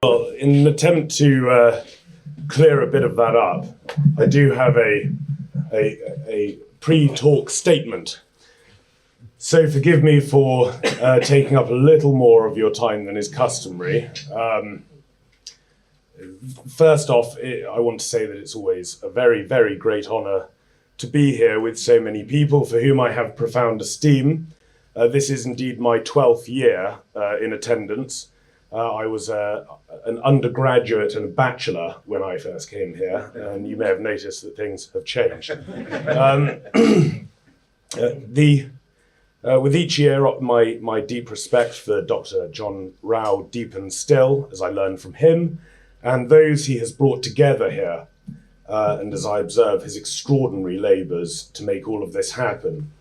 Well, in an attempt to clear a bit of that up, I do have a pre-talk statement. So forgive me for taking up a little more of your time than is customary. First off, I want to say that it's always a very, very great honour to be here with so many people for whom I have profound esteem. This is indeed my 12th year in attendance. I was an undergraduate and a bachelor when I first came here, and you may have noticed that things have changed. With each year, my deep respect for Dr. John Rao deepens still, as I learn from him, and those he has brought together here, and as I observe his extraordinary labours to make all of this happen.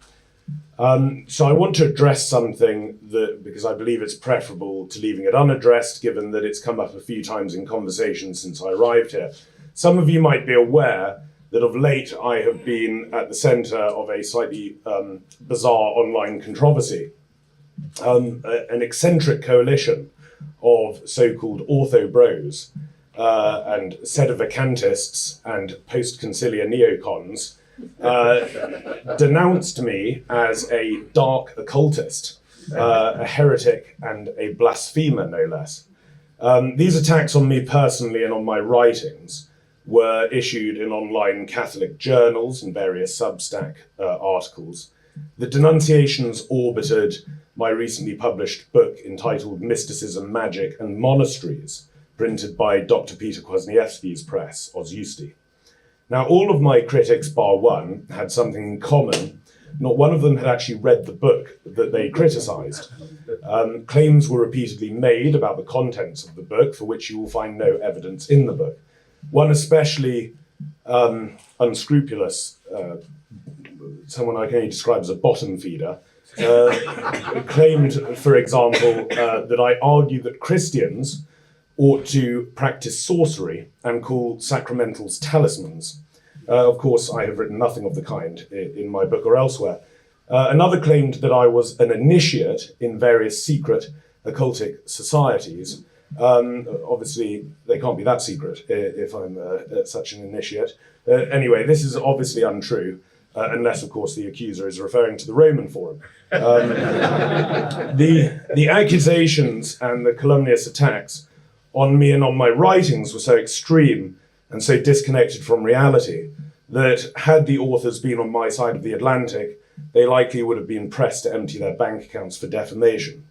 So I want to address something because I believe it's preferable to leaving it unaddressed, given that it's come up a few times in conversation since I arrived here. Some of you might be aware that of late I have been at the centre of a slightly bizarre online controversy, an eccentric coalition of so-called ortho-bros and sedevacantists and post-conciliar neocons denounced me as a dark occultist, a heretic and a blasphemer, no less. These attacks on me personally and on my writings were issued in online Catholic journals and various Substack articles. The denunciations orbited my recently published book entitled Mysticism, Magic and Monasteries, printed by Dr. Peter Kwasniewski's press, Ozusti. Now, all of my critics, bar one, had something in common. Not one of them had actually read the book that they criticised. Claims were repeatedly made about the contents of the book, for which you will find no evidence in the book. One especially unscrupulous, someone I can only describe as a bottom feeder, claimed, for example, that I argue that Christians ought to practice sorcery and call sacramentals talismans. Of course, I have written nothing of the kind in my book or elsewhere. Another claimed that I was an initiate in various secret occultic societies. Obviously, they can't be that secret if I'm such an initiate. Anyway, this is obviously untrue, unless, of course, the accuser is referring to the Roman Forum. The accusations and the calumnious attacks on me and on my writings were so extreme and so disconnected from reality that had the authors been on my side of the Atlantic, they likely would have been pressed to empty their bank accounts for defamation.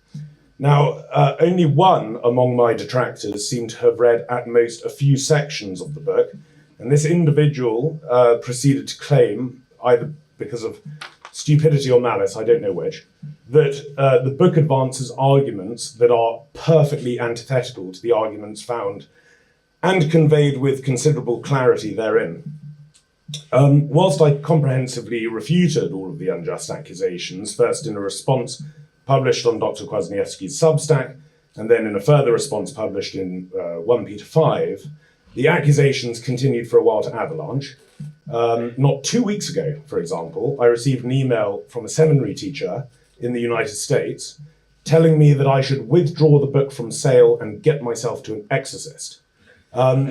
Now, only one among my detractors seemed to have read at most a few sections of the book, and this individual proceeded to claim, either because of stupidity or malice, I don't know which, that the book advances arguments that are perfectly antithetical to the arguments found and conveyed with considerable clarity therein. Whilst I comprehensively refuted all of the unjust accusations, first in a response published on Dr. Kwasniewski's Substack, and then in a further response published in 1 Peter 5, the accusations continued for a while to avalanche. Not 2 weeks ago, for example, I received an email from a seminary teacher in the United States telling me that I should withdraw the book from sale and get myself to an exorcist.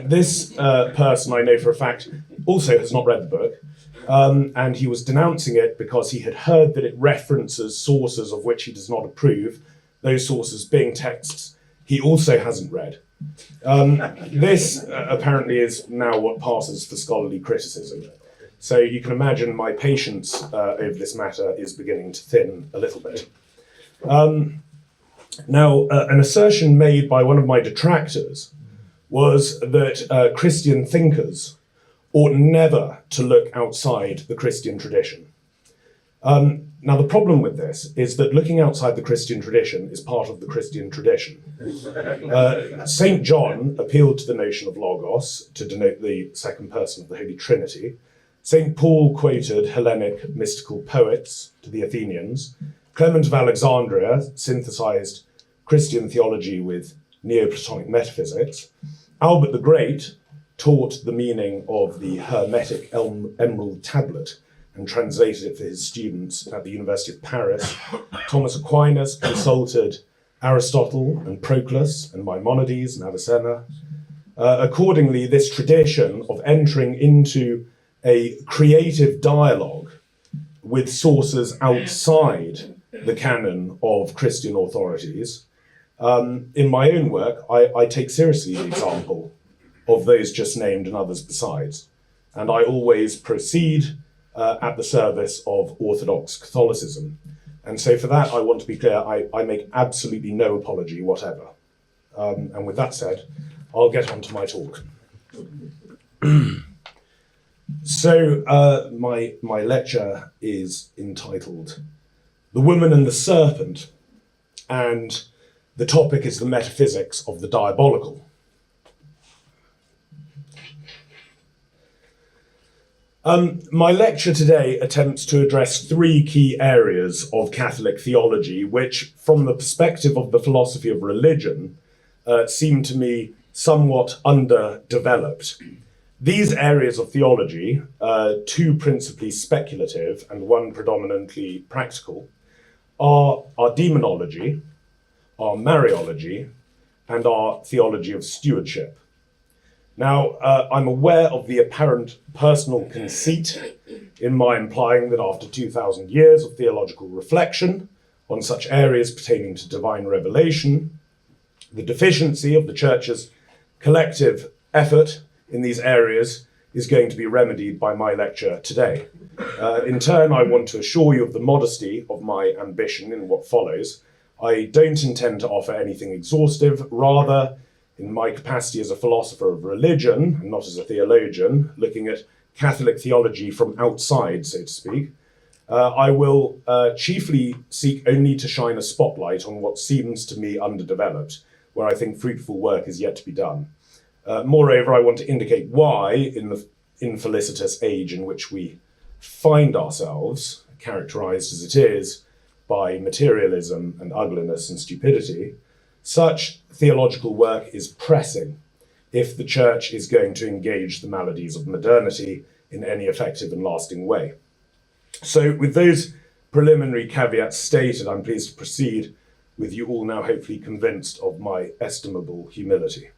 This person, I know for a fact, also has not read the book, and he was denouncing it because he had heard that it references sources of which he does not approve, those sources being texts he also hasn't read. This apparently is now what passes for scholarly criticism. So you can imagine my patience over this matter is beginning to thin a little bit. Now, an assertion made by one of my detractors was that Christian thinkers ought never to look outside the Christian tradition. Now, the problem with this is that looking outside the Christian tradition is part of the Christian tradition. St. John appealed to the notion of logos to denote the second person of the Holy Trinity. St. Paul quoted Hellenic mystical poets to the Athenians. Clement of Alexandria synthesized Christian theology with Neoplatonic metaphysics. Albert the Great taught the meaning of the Hermetic Emerald Tablet and translated it for his students at the University of Paris. Thomas Aquinas consulted Aristotle and Proclus and Maimonides and Avicenna. Accordingly, this tradition of entering into a creative dialogue with sources outside the canon of Christian authorities, in my own work, I take seriously the example of those just named and others besides. And I always proceed at the service of Orthodox Catholicism. And so for that, I want to be clear, I make absolutely no apology whatever. And with that said, I'll get on to my talk. So my lecture is entitled The Woman and the Serpent, and the topic is the metaphysics of the diabolical. My lecture today attempts to address three key areas of Catholic theology, which, from the perspective of the philosophy of religion, seem to me somewhat underdeveloped. These areas of theology, two principally speculative and one predominantly practical, are our demonology, our Mariology, and our theology of stewardship. Now, I'm aware of the apparent personal conceit in my implying that after 2,000 years of theological reflection on such areas pertaining to divine revelation, the deficiency of the Church's collective effort in these areas is going to be remedied by my lecture today. In turn, I want to assure you of the modesty of my ambition in what follows. I don't intend to offer anything exhaustive, rather, in my capacity as a philosopher of religion, and not as a theologian, looking at Catholic theology from outside, so to speak, I will chiefly seek only to shine a spotlight on what seems to me underdeveloped, where I think fruitful work is yet to be done. Moreover, I want to indicate why, in the infelicitous age in which we find ourselves, characterized as it is by materialism and ugliness and stupidity, such theological work is pressing if the Church is going to engage the maladies of modernity in any effective and lasting way. So with those preliminary caveats stated, I'm pleased to proceed with you all now hopefully convinced of my estimable humility.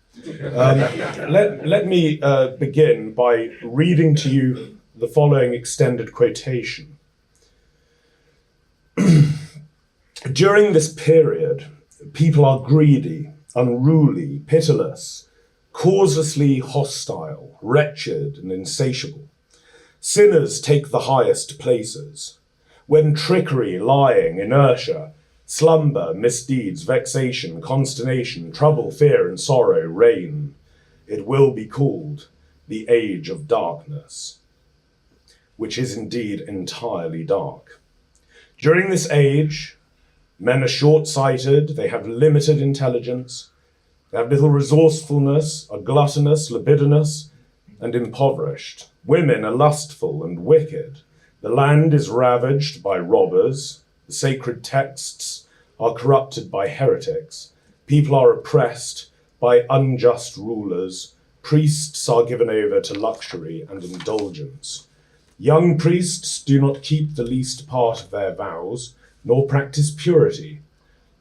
Let me begin by reading to you the following extended quotation. During this period, people are greedy, unruly, pitiless, causelessly hostile, wretched, and insatiable. Sinners take the highest places. When trickery, lying, inertia, slumber, misdeeds, vexation, consternation, trouble, fear, and sorrow reign, it will be called the age of darkness, which is indeed entirely dark. During this age, men are short-sighted, they have limited intelligence, they have little resourcefulness, are gluttonous, libidinous, and impoverished. Women are lustful and wicked. The land is ravaged by robbers. The sacred texts are corrupted by heretics. People are oppressed by unjust rulers. Priests are given over to luxury and indulgence. Young priests do not keep the least part of their vows, nor practice purity.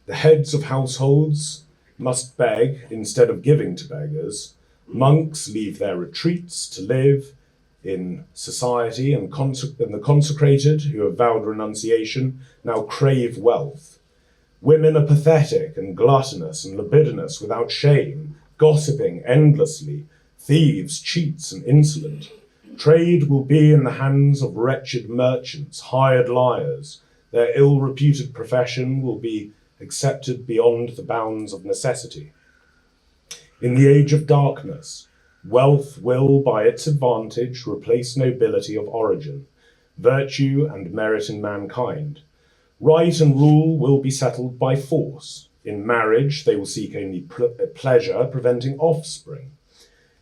The heads of households must beg instead of giving to beggars. Monks leave their retreats to live in society, and the consecrated, who have vowed renunciation, now crave wealth. Women are pathetic and gluttonous and libidinous without shame, gossiping endlessly, thieves, cheats, and insolent. Trade will be in the hands of wretched merchants, hired liars. Their ill-reputed profession will be accepted beyond the bounds of necessity. In the age of darkness, wealth will, by its advantage, replace nobility of origin, virtue and merit in mankind. Right and rule will be settled by force. In marriage, they will seek only pleasure, preventing offspring.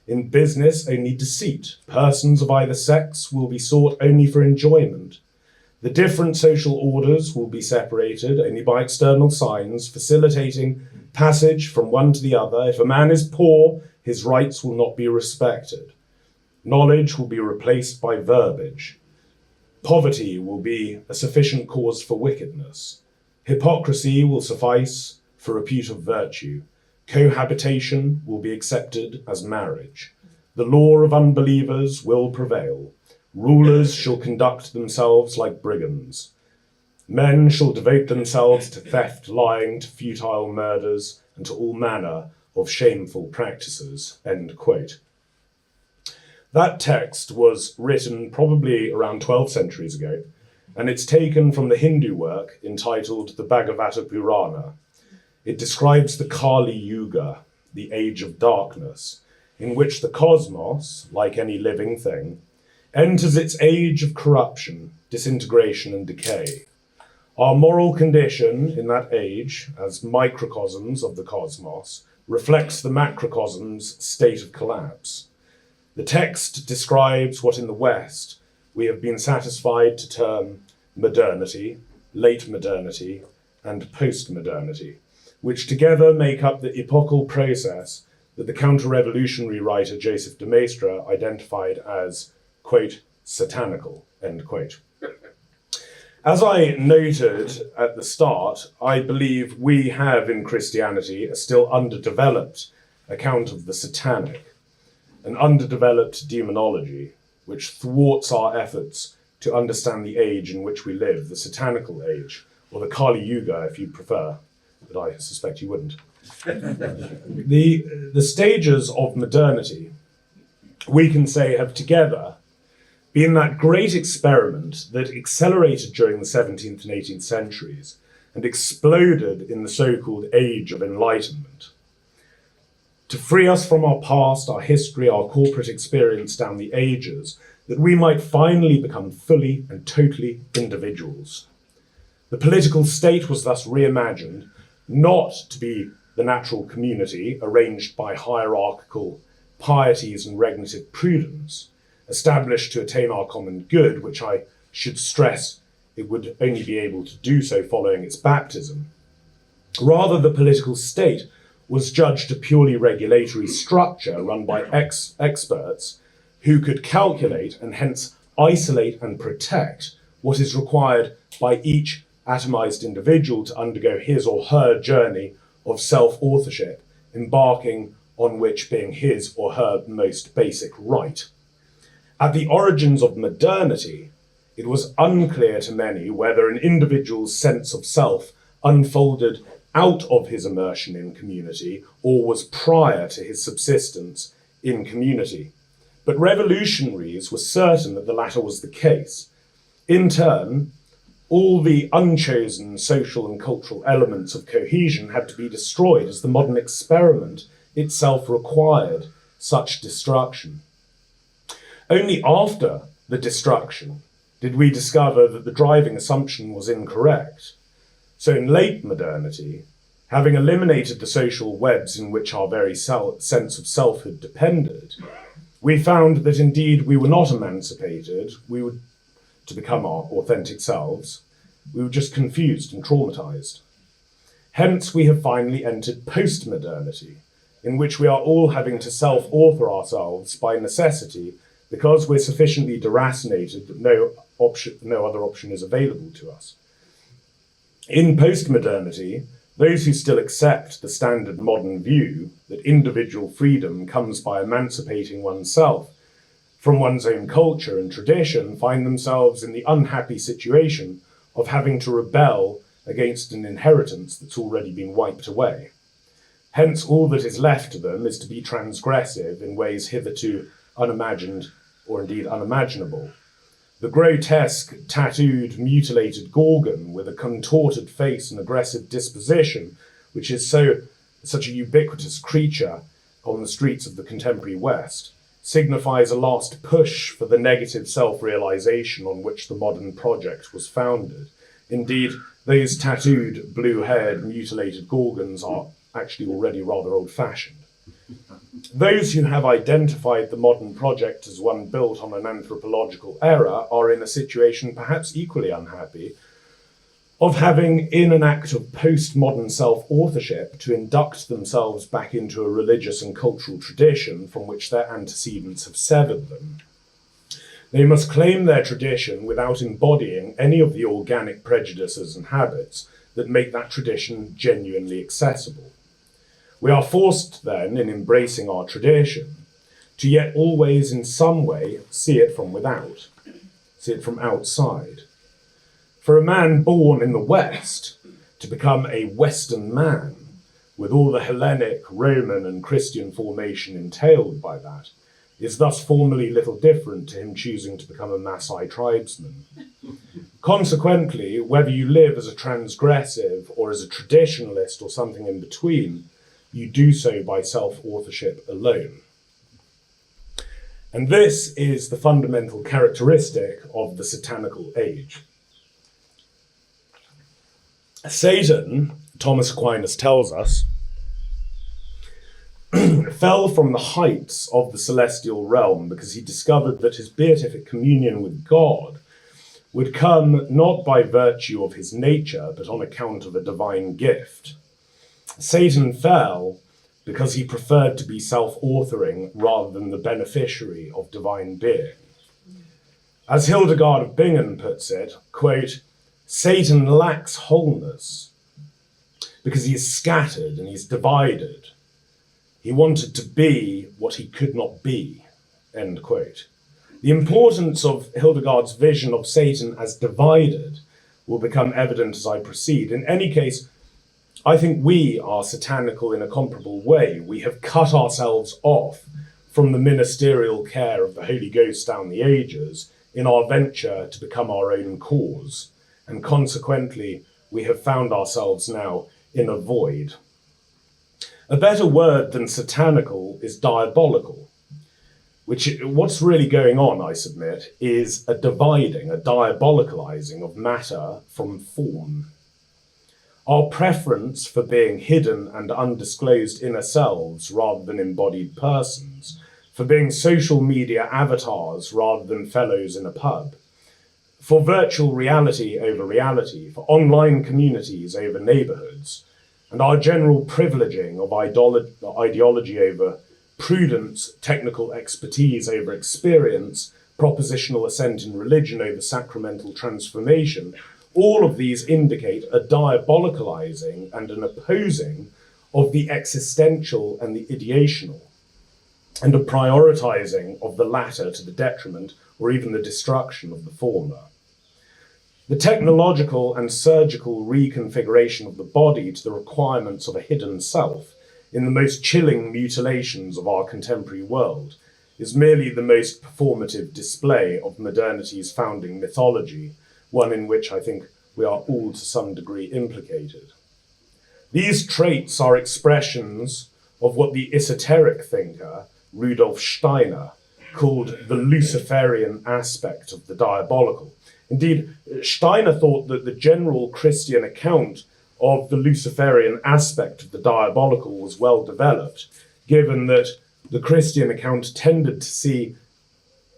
In business, only deceit. Persons of either sex will be sought only for enjoyment. The different social orders will be separated only by external signs, facilitating passage from one to the other. If a man is poor, his rights will not be respected. Knowledge will be replaced by verbiage. Poverty will be a sufficient cause for wickedness. Hypocrisy will suffice for repute of virtue. Cohabitation will be accepted as marriage. The law of unbelievers will prevail. Rulers shall conduct themselves like brigands. Men shall devote themselves to theft, lying, to futile murders, and to all manner of shameful practices." End quote. That text was written probably around 12 centuries ago, and it's taken from the Hindu work entitled the Bhagavata Purana. It describes the Kali Yuga, the age of darkness, in which the cosmos, like any living thing, enters its age of corruption, disintegration, and decay. Our moral condition in that age, as microcosms of the cosmos, reflects the macrocosm's state of collapse. The text describes what in the West we have been satisfied to term modernity, late modernity, and post-modernity, which together make up the epochal process that the counter-revolutionary writer Joseph de Maistre identified as, quote, satanical, end quote. As I noted at the start, I believe we have in Christianity a still underdeveloped account of the satanic, an underdeveloped demonology, which thwarts our efforts to understand the age in which we live, the satanical age, or the Kali Yuga if you prefer, but I suspect you wouldn't. The stages of modernity, we can say, have together been that great experiment that accelerated during the 17th and 18th centuries and exploded in the so-called Age of Enlightenment. To free us from our past, our history, our corporate experience down the ages, that we might finally become fully and totally individuals. The political state was thus reimagined, not to be the natural community arranged by hierarchical pieties and regulative prudence, established to attain our common good, which I should stress it would only be able to do so following its baptism. Rather, the political state was judged a purely regulatory structure run by experts who could calculate and hence isolate and protect what is required by each atomized individual to undergo his or her journey of self-authorship, embarking on which being his or her most basic right. At the origins of modernity, it was unclear to many whether an individual's sense of self unfolded out of his immersion in community or was prior to his subsistence in community. But revolutionaries were certain that the latter was the case. In turn, all the unchosen social and cultural elements of cohesion had to be destroyed as the modern experiment itself required such destruction. Only after the destruction did we discover that the driving assumption was incorrect. So in late modernity, having eliminated the social webs in which our very sense of selfhood depended, we found that indeed we were not emancipated, we were to become our authentic selves, we were just confused and traumatized. Hence we have finally entered post-modernity, in which we are all having to self-author ourselves by necessity because we're sufficiently deracinated that no other option is available to us. In post-modernity, those who still accept the standard modern view that individual freedom comes by emancipating oneself from one's own culture and tradition find themselves in the unhappy situation of having to rebel against an inheritance that's already been wiped away. Hence, all that is left to them is to be transgressive in ways hitherto unimagined or indeed unimaginable. The grotesque, tattooed, mutilated Gorgon with a contorted face and aggressive disposition, which is such a ubiquitous creature on the streets of the contemporary West, signifies a last push for the negative self-realization on which the modern project was founded. Indeed, those tattooed, blue-haired, mutilated Gorgons are actually already rather old-fashioned. Those who have identified the modern project as one built on an anthropological error are in a situation perhaps equally unhappy of having, in an act of postmodern self-authorship, to induct themselves back into a religious and cultural tradition from which their antecedents have severed them. They must claim their tradition without embodying any of the organic prejudices and habits that make that tradition genuinely accessible. We are forced then, in embracing our tradition, to yet always in some way see it from without, see it from outside. For a man born in the West to become a Western man, with all the Hellenic, Roman and Christian formation entailed by that, is thus formally little different to him choosing to become a Maasai tribesman. Consequently, whether you live as a transgressive or as a traditionalist or something in between, you do so by self-authorship alone. And this is the fundamental characteristic of the satanical age. Satan, Thomas Aquinas tells us, fell from the heights of the celestial realm because he discovered that his beatific communion with God would come not by virtue of his nature, but on account of a divine gift. Satan fell because he preferred to be self-authoring rather than the beneficiary of divine being. As Hildegard of Bingen puts it, quote, Satan lacks wholeness because he is scattered and he's divided. He wanted to be what he could not be, end quote. The importance of Hildegard's vision of Satan as divided will become evident as I proceed. In any case, I think we are satanical in a comparable way. We have cut ourselves off from the ministerial care of the Holy Ghost down the ages in our venture to become our own cause, and consequently we have found ourselves now in a void. A better word than satanical is diabolical, what's really going on, I submit, is a dividing, a diabolicalizing of matter from form. Our preference for being hidden and undisclosed inner selves rather than embodied persons, for being social media avatars rather than fellows in a pub, for virtual reality over reality, for online communities over neighborhoods, and our general privileging of ideology over prudence, technical expertise over experience, propositional assent in religion over sacramental transformation, all of these indicate a diabolicalizing and an opposing of the existential and the ideational, and a prioritizing of the latter to the detriment or even the destruction of the former. The technological and surgical reconfiguration of the body to the requirements of a hidden self in the most chilling mutilations of our contemporary world is merely the most performative display of modernity's founding mythology, one in which I think we are all to some degree implicated. These traits are expressions of what the esoteric thinker Rudolf Steiner called the Luciferian aspect of the diabolical. Indeed, Steiner thought that the general Christian account of the Luciferian aspect of the diabolical was well developed, given that the Christian account tended to see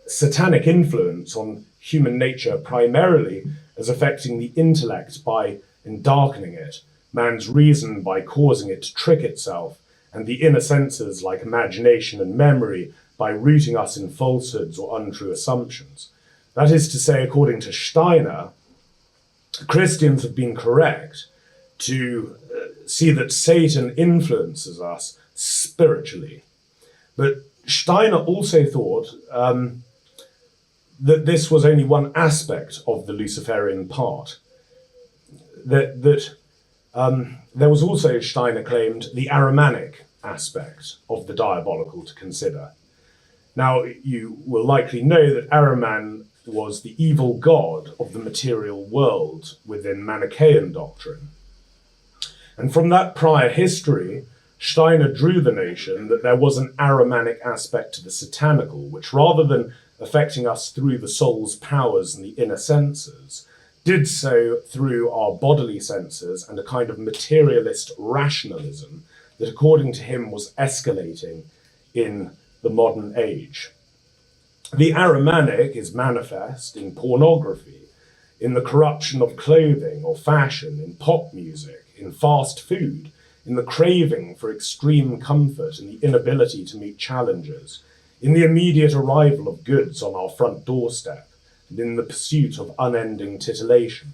satanic influence on human nature primarily as affecting the intellect by darkening it, man's reason by causing it to trick itself, and the inner senses like imagination and memory by rooting us in falsehoods or untrue assumptions. That is to say, according to Steiner, Christians have been correct to see that Satan influences us spiritually. But Steiner also thought that this was only one aspect of the Luciferian part. That there was also, Steiner claimed, the Ahrimanic aspect of the diabolical to consider. Now, you will likely know that Ahriman was the evil god of the material world within Manichaean doctrine. And from that prior history, Steiner drew the notion that there was an Ahrimanic aspect to the satanical, which rather than affecting us through the soul's powers and the inner senses, did so through our bodily senses and a kind of materialist rationalism that, according to him, was escalating in the modern age. The Ahrimanic is manifest in pornography, in the corruption of clothing or fashion, in pop music, in fast food, in the craving for extreme comfort and the inability to meet challenges, in the immediate arrival of goods on our front doorstep, and in the pursuit of unending titillation.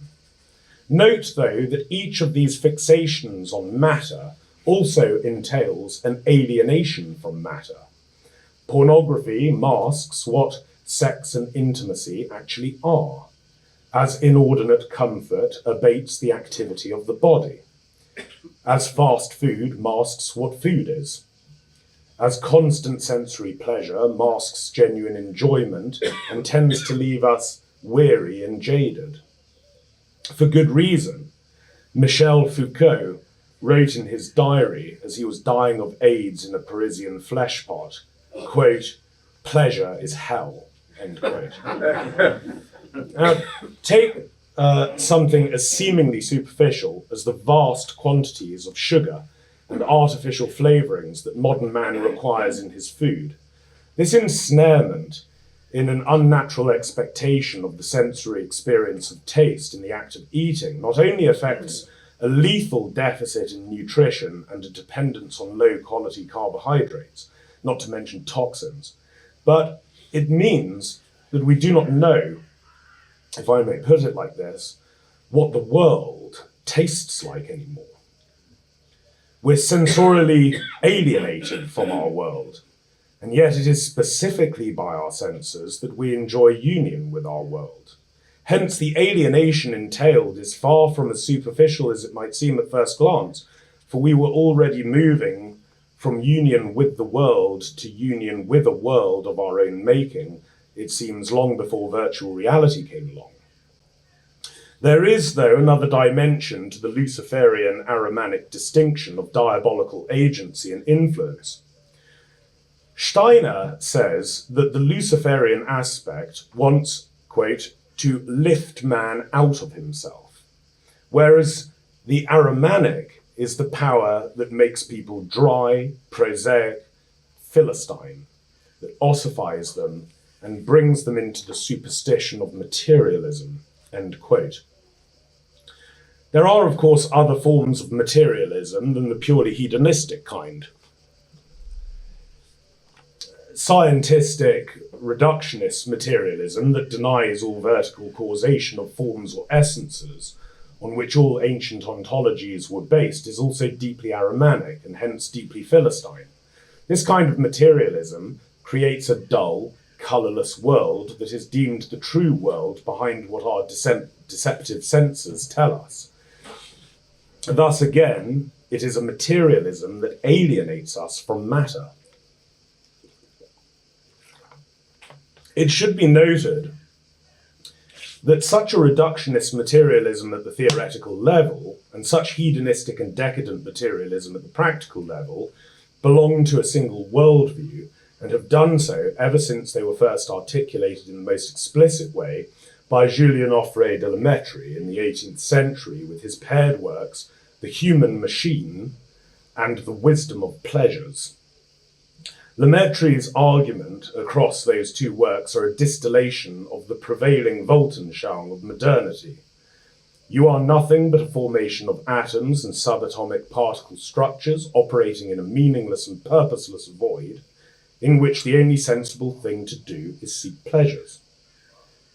Note, though, that each of these fixations on matter also entails an alienation from matter. Pornography masks what sex and intimacy actually are, as inordinate comfort abates the activity of the body, as fast food masks what food is, as constant sensory pleasure masks genuine enjoyment and tends to leave us weary and jaded. For good reason. Michel Foucault wrote in his diary as he was dying of AIDS in a Parisian flesh pot, quote, "Pleasure is hell," end quote. Now, take something as seemingly superficial as the vast quantities of sugar and artificial flavourings that modern man requires in his food. This ensnarement in an unnatural expectation of the sensory experience of taste in the act of eating not only affects a lethal deficit in nutrition and a dependence on low-quality carbohydrates, not to mention toxins, but it means that we do not know, if I may put it like this, what the world tastes like anymore. We're sensorially alienated from our world, and yet it is specifically by our senses that we enjoy union with our world. Hence, the alienation entailed is far from as superficial as it might seem at first glance, for we were already moving from union with the world to union with a world of our own making, it seems long before virtual reality came along. There is, though, another dimension to the Luciferian Ahrimanic distinction of diabolical agency and influence. Steiner says that the Luciferian aspect wants, quote, to lift man out of himself, whereas the Ahrimanic is the power that makes people dry, prosaic, philistine, that ossifies them and brings them into the superstition of materialism, end quote. There are, of course, other forms of materialism than the purely hedonistic kind. Scientistic, reductionist materialism that denies all vertical causation of forms or essences, on which all ancient ontologies were based, is also deeply Ahrimanic and hence deeply Philistine. This kind of materialism creates a dull, colourless world that is deemed the true world behind what our deceptive senses tell us. Thus, again, it is a materialism that alienates us from matter. It should be noted that such a reductionist materialism at the theoretical level and such hedonistic and decadent materialism at the practical level belong to a single worldview and have done so ever since they were first articulated in the most explicit way by Julien Offray de la Mettrie in the 18th century with his paired works, The Human Machine and The Wisdom of Pleasures. Lemaitrie's argument across those two works are a distillation of the prevailing Weltanschauung of modernity. You are nothing but a formation of atoms and subatomic particle structures operating in a meaningless and purposeless void, in which the only sensible thing to do is seek pleasures.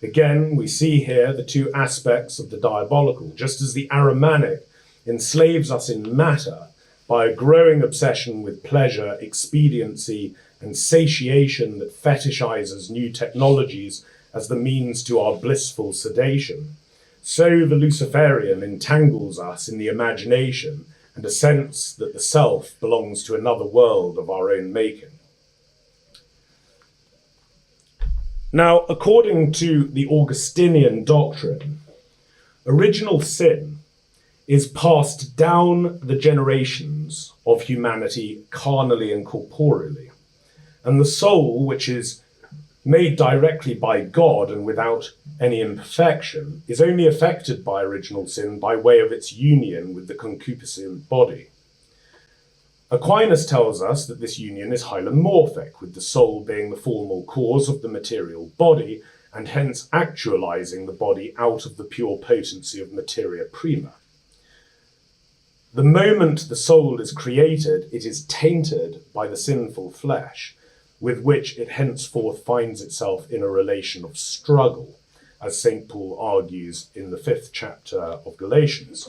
Again, we see here the two aspects of the diabolical, just as the Ahrimanic enslaves us in matter by a growing obsession with pleasure, expediency, and satiation that fetishizes new technologies as the means to our blissful sedation. So the Luciferian entangles us in the imagination and a sense that the self belongs to another world of our own making. Now, according to the Augustinian doctrine, original sin is passed down the generations of humanity carnally and corporeally. And the soul, which is made directly by God and without any imperfection, is only affected by original sin by way of its union with the concupiscent body. Aquinas tells us that this union is hylomorphic, with the soul being the formal cause of the material body, and hence actualizing the body out of the pure potency of materia prima. The moment the soul is created, it is tainted by the sinful flesh, with which it henceforth finds itself in a relation of struggle, as St. Paul argues in the 5th chapter of Galatians.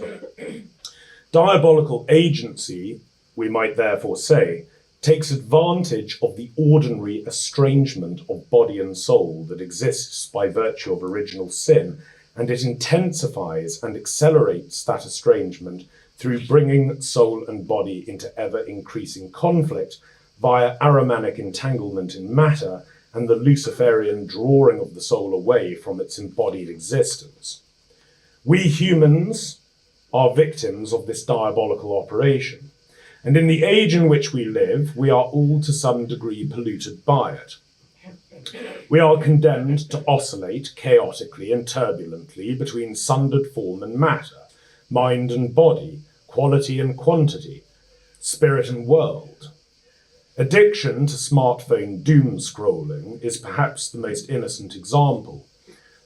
Diabolical agency, we might therefore say, takes advantage of the ordinary estrangement of body and soul that exists by virtue of original sin, and it intensifies and accelerates that estrangement through bringing soul and body into ever-increasing conflict via Ahrimanic entanglement in matter and the Luciferian drawing of the soul away from its embodied existence. We humans are victims of this diabolical operation, and in the age in which we live, we are all to some degree polluted by it. We are condemned to oscillate chaotically and turbulently between sundered form and matter, mind and body, quality and quantity, spirit and world. Addiction to smartphone doom scrolling is perhaps the most innocent example.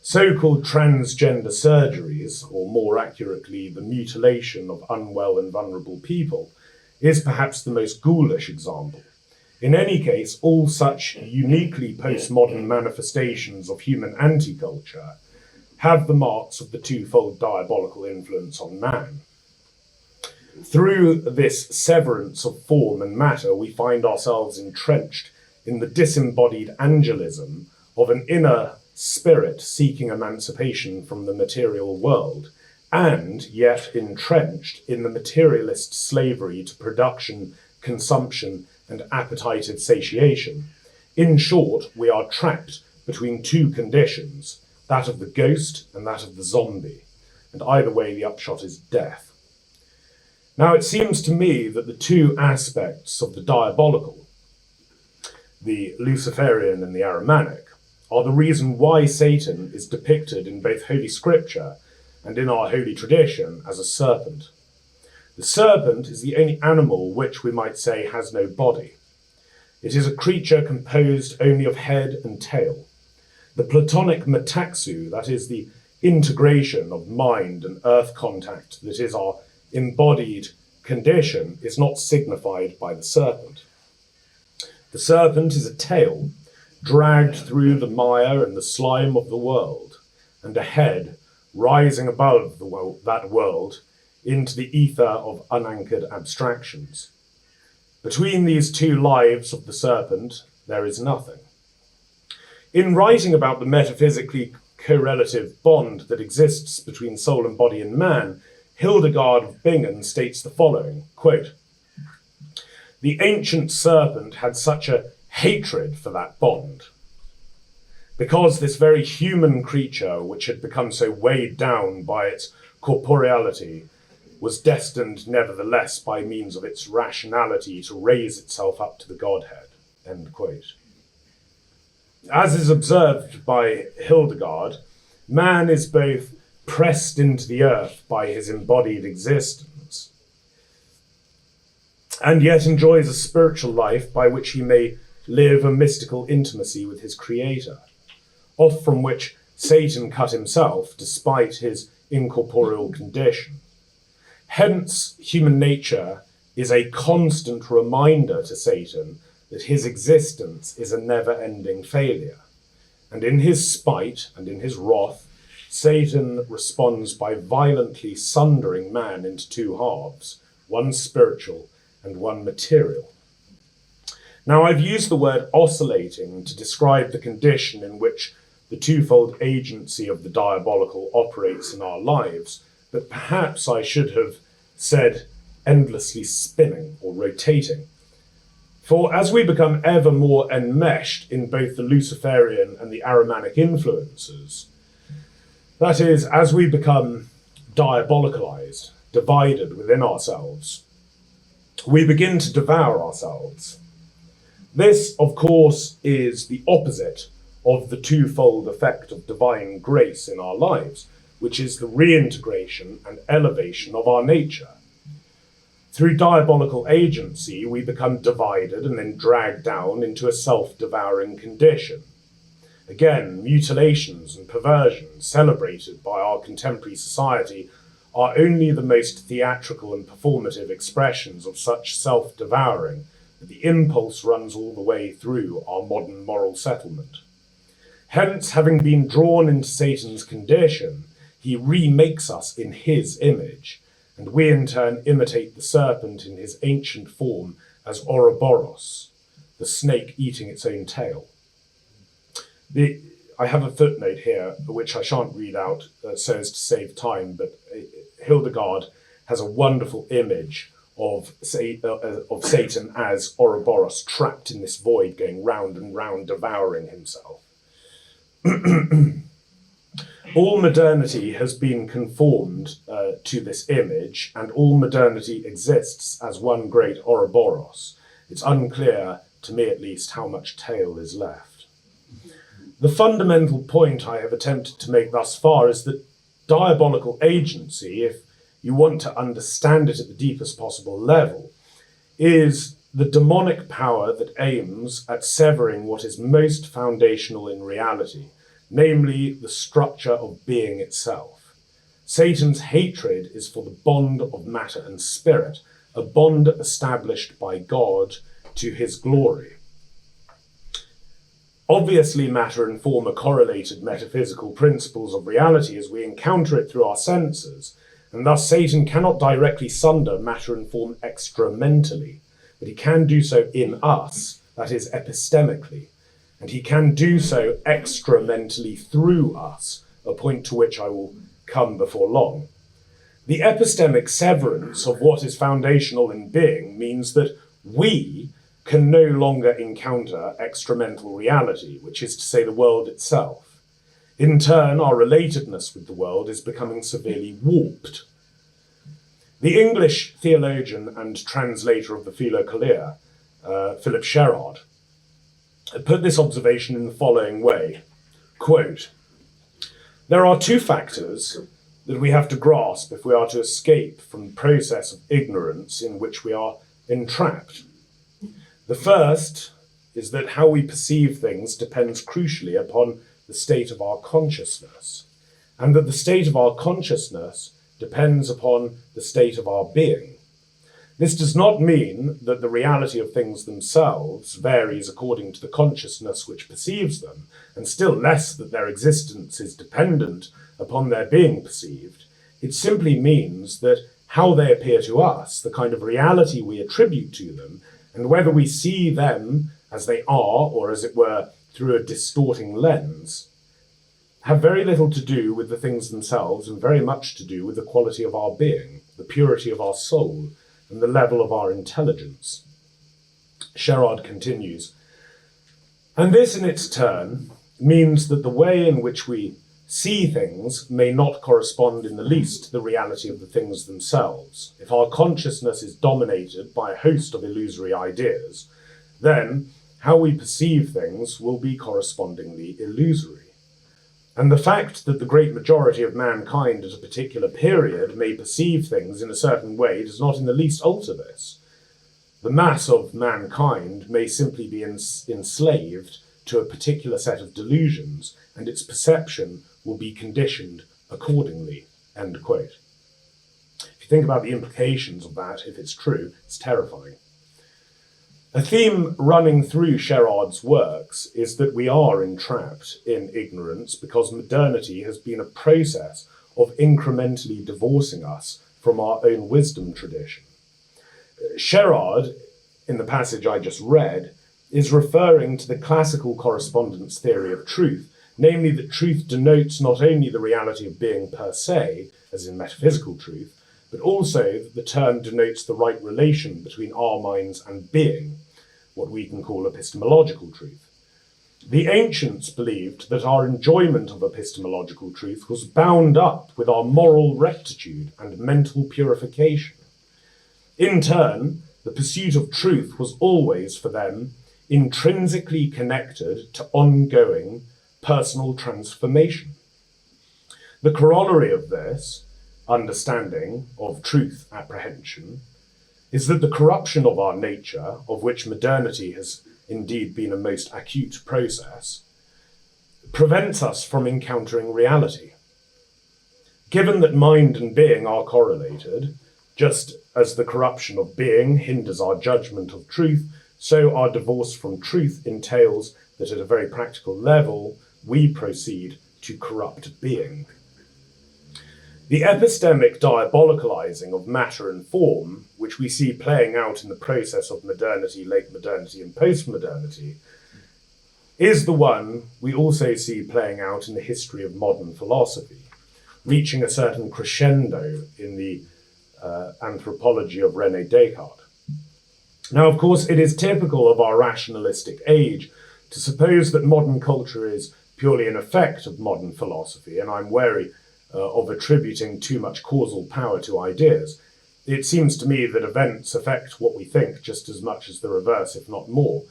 So-called transgender surgeries, or more accurately, the mutilation of unwell and vulnerable people, is perhaps the most ghoulish example. In any case, all such uniquely postmodern manifestations of human anti-culture have the marks of the twofold diabolical influence on man. Through this severance of form and matter, we find ourselves entrenched in the disembodied angelism of an inner spirit seeking emancipation from the material world, and yet entrenched in the materialist slavery to production, consumption, and appetited satiation. In short, we are trapped between two conditions, that of the ghost and that of the zombie, and either way the upshot is death. Now it seems to me that the two aspects of the diabolical, the Luciferian and the Ahrimanic, are the reason why Satan is depicted in both Holy Scripture and in our holy tradition as a serpent. The serpent is the only animal which, we might say, has no body. It is a creature composed only of head and tail. The Platonic metaxu, that is the integration of mind and earth contact that is our embodied condition, is not signified by the serpent. The serpent is a tail dragged through the mire and the slime of the world, and a head rising above that world into the ether of unanchored abstractions. Between these two lives of the serpent, there is nothing. In writing about the metaphysically correlative bond that exists between soul and body in man, Hildegard of Bingen states the following, quote, "The ancient serpent had such a hatred for that bond, because this very human creature, which had become so weighed down by its corporeality, was destined nevertheless by means of its rationality to raise itself up to the Godhead." End quote. As is observed by Hildegard, man is both pressed into the earth by his embodied existence, and yet enjoys a spiritual life by which he may live a mystical intimacy with his Creator, off from which Satan cut himself despite his incorporeal condition. Hence, human nature is a constant reminder to Satan that his existence is a never-ending failure. And in his spite and in his wrath, Satan responds by violently sundering man into two halves, one spiritual and one material. Now, I've used the word oscillating to describe the condition in which the twofold agency of the diabolical operates in our lives, but perhaps I should have said endlessly spinning or rotating. For as we become ever more enmeshed in both the Luciferian and the Ahrimanic influences, that is, as we become diabolicalized, divided within ourselves, we begin to devour ourselves. This, of course, is the opposite of the twofold effect of divine grace in our lives, which is the reintegration and elevation of our nature. Through diabolical agency, we become divided and then dragged down into a self-devouring condition. Again, mutilations and perversions celebrated by our contemporary society are only the most theatrical and performative expressions of such self-devouring, but the impulse runs all the way through our modern moral settlement. Hence, having been drawn into Satan's condition, he remakes us in his image, and we in turn imitate the serpent in his ancient form as Ouroboros, the snake eating its own tail. I have a footnote here, which I shan't read out so as to save time, but Hildegard has a wonderful image of Satan as Ouroboros, trapped in this void, going round and round, devouring himself. All modernity has been conformed to this image, and all modernity exists as one great Ouroboros. It's unclear, to me at least, how much tail is left. The fundamental point I have attempted to make thus far is that diabolical agency, if you want to understand it at the deepest possible level, is the demonic power that aims at severing what is most foundational in reality, namely the structure of being itself. Satan's hatred is for the bond of matter and spirit, a bond established by God to his glory. Obviously, matter and form are correlated metaphysical principles of reality as we encounter it through our senses, and thus Satan cannot directly sunder matter and form extramentally, but he can do so in us, that is, epistemically, and he can do so extramentally through us, a point to which I will come before long. The epistemic severance of what is foundational in being means that we can no longer encounter extramental reality, which is to say the world itself. In turn, our relatedness with the world is becoming severely warped. The English theologian and translator of the Philokalia, Philip Sherrard, put this observation in the following way, quote, "There are two factors that we have to grasp if we are to escape from the process of ignorance in which we are entrapped. The first is that how we perceive things depends crucially upon the state of our consciousness, and that the state of our consciousness depends upon the state of our being. This does not mean that the reality of things themselves varies according to the consciousness which perceives them, and still less that their existence is dependent upon their being perceived. It simply means that how they appear to us, the kind of reality we attribute to them, and whether we see them as they are, or as it were, through a distorting lens, have very little to do with the things themselves and very much to do with the quality of our being, the purity of our soul, and the level of our intelligence." Sherrard continues, "And this in its turn means that the way in which we see things may not correspond in the least to the reality of the things themselves. If our consciousness is dominated by a host of illusory ideas, then how we perceive things will be correspondingly illusory. And the fact that the great majority of mankind at a particular period may perceive things in a certain way does not in the least alter this. The mass of mankind may simply be enslaved to a particular set of delusions, and its perception will be conditioned accordingly." End quote. If you think about the implications of that, if it's true, it's terrifying. A theme running through Sherrard's works is that we are entrapped in ignorance because modernity has been a process of incrementally divorcing us from our own wisdom tradition. Sherrard, in the passage I just read, is referring to the classical correspondence theory of truth, namely that truth denotes not only the reality of being per se, as in metaphysical truth, but also that the term denotes the right relation between our minds and being, what we can call epistemological truth. The ancients believed that our enjoyment of epistemological truth was bound up with our moral rectitude and mental purification. In turn, the pursuit of truth was always, for them, intrinsically connected to ongoing personal transformation. The corollary of this understanding of truth apprehension is that the corruption of our nature, of which modernity has indeed been a most acute process, prevents us from encountering reality. Given that mind and being are correlated, just as the corruption of being hinders our judgment of truth, so our divorce from truth entails that at a very practical level, we proceed to corrupt being. The epistemic diabolicalizing of matter and form, which we see playing out in the process of modernity, late modernity, and postmodernity, is the one we also see playing out in the history of modern philosophy, reaching a certain crescendo in the anthropology of René Descartes. Now, of course, it is typical of our rationalistic age to suppose that modern culture is purely an effect of modern philosophy, and I'm wary of attributing too much causal power to ideas. It seems to me that events affect what we think just as much as the reverse, if not more.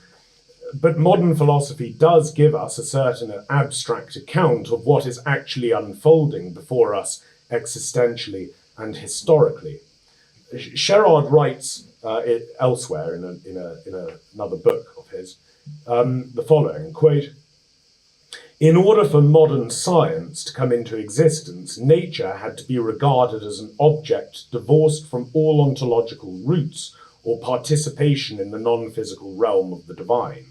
But modern philosophy does give us a certain abstract account of what is actually unfolding before us existentially and historically. Sherard writes elsewhere in another book of his the following, quote, "In order for modern science to come into existence, nature had to be regarded as an object divorced from all ontological roots or participation in the non-physical realm of the divine.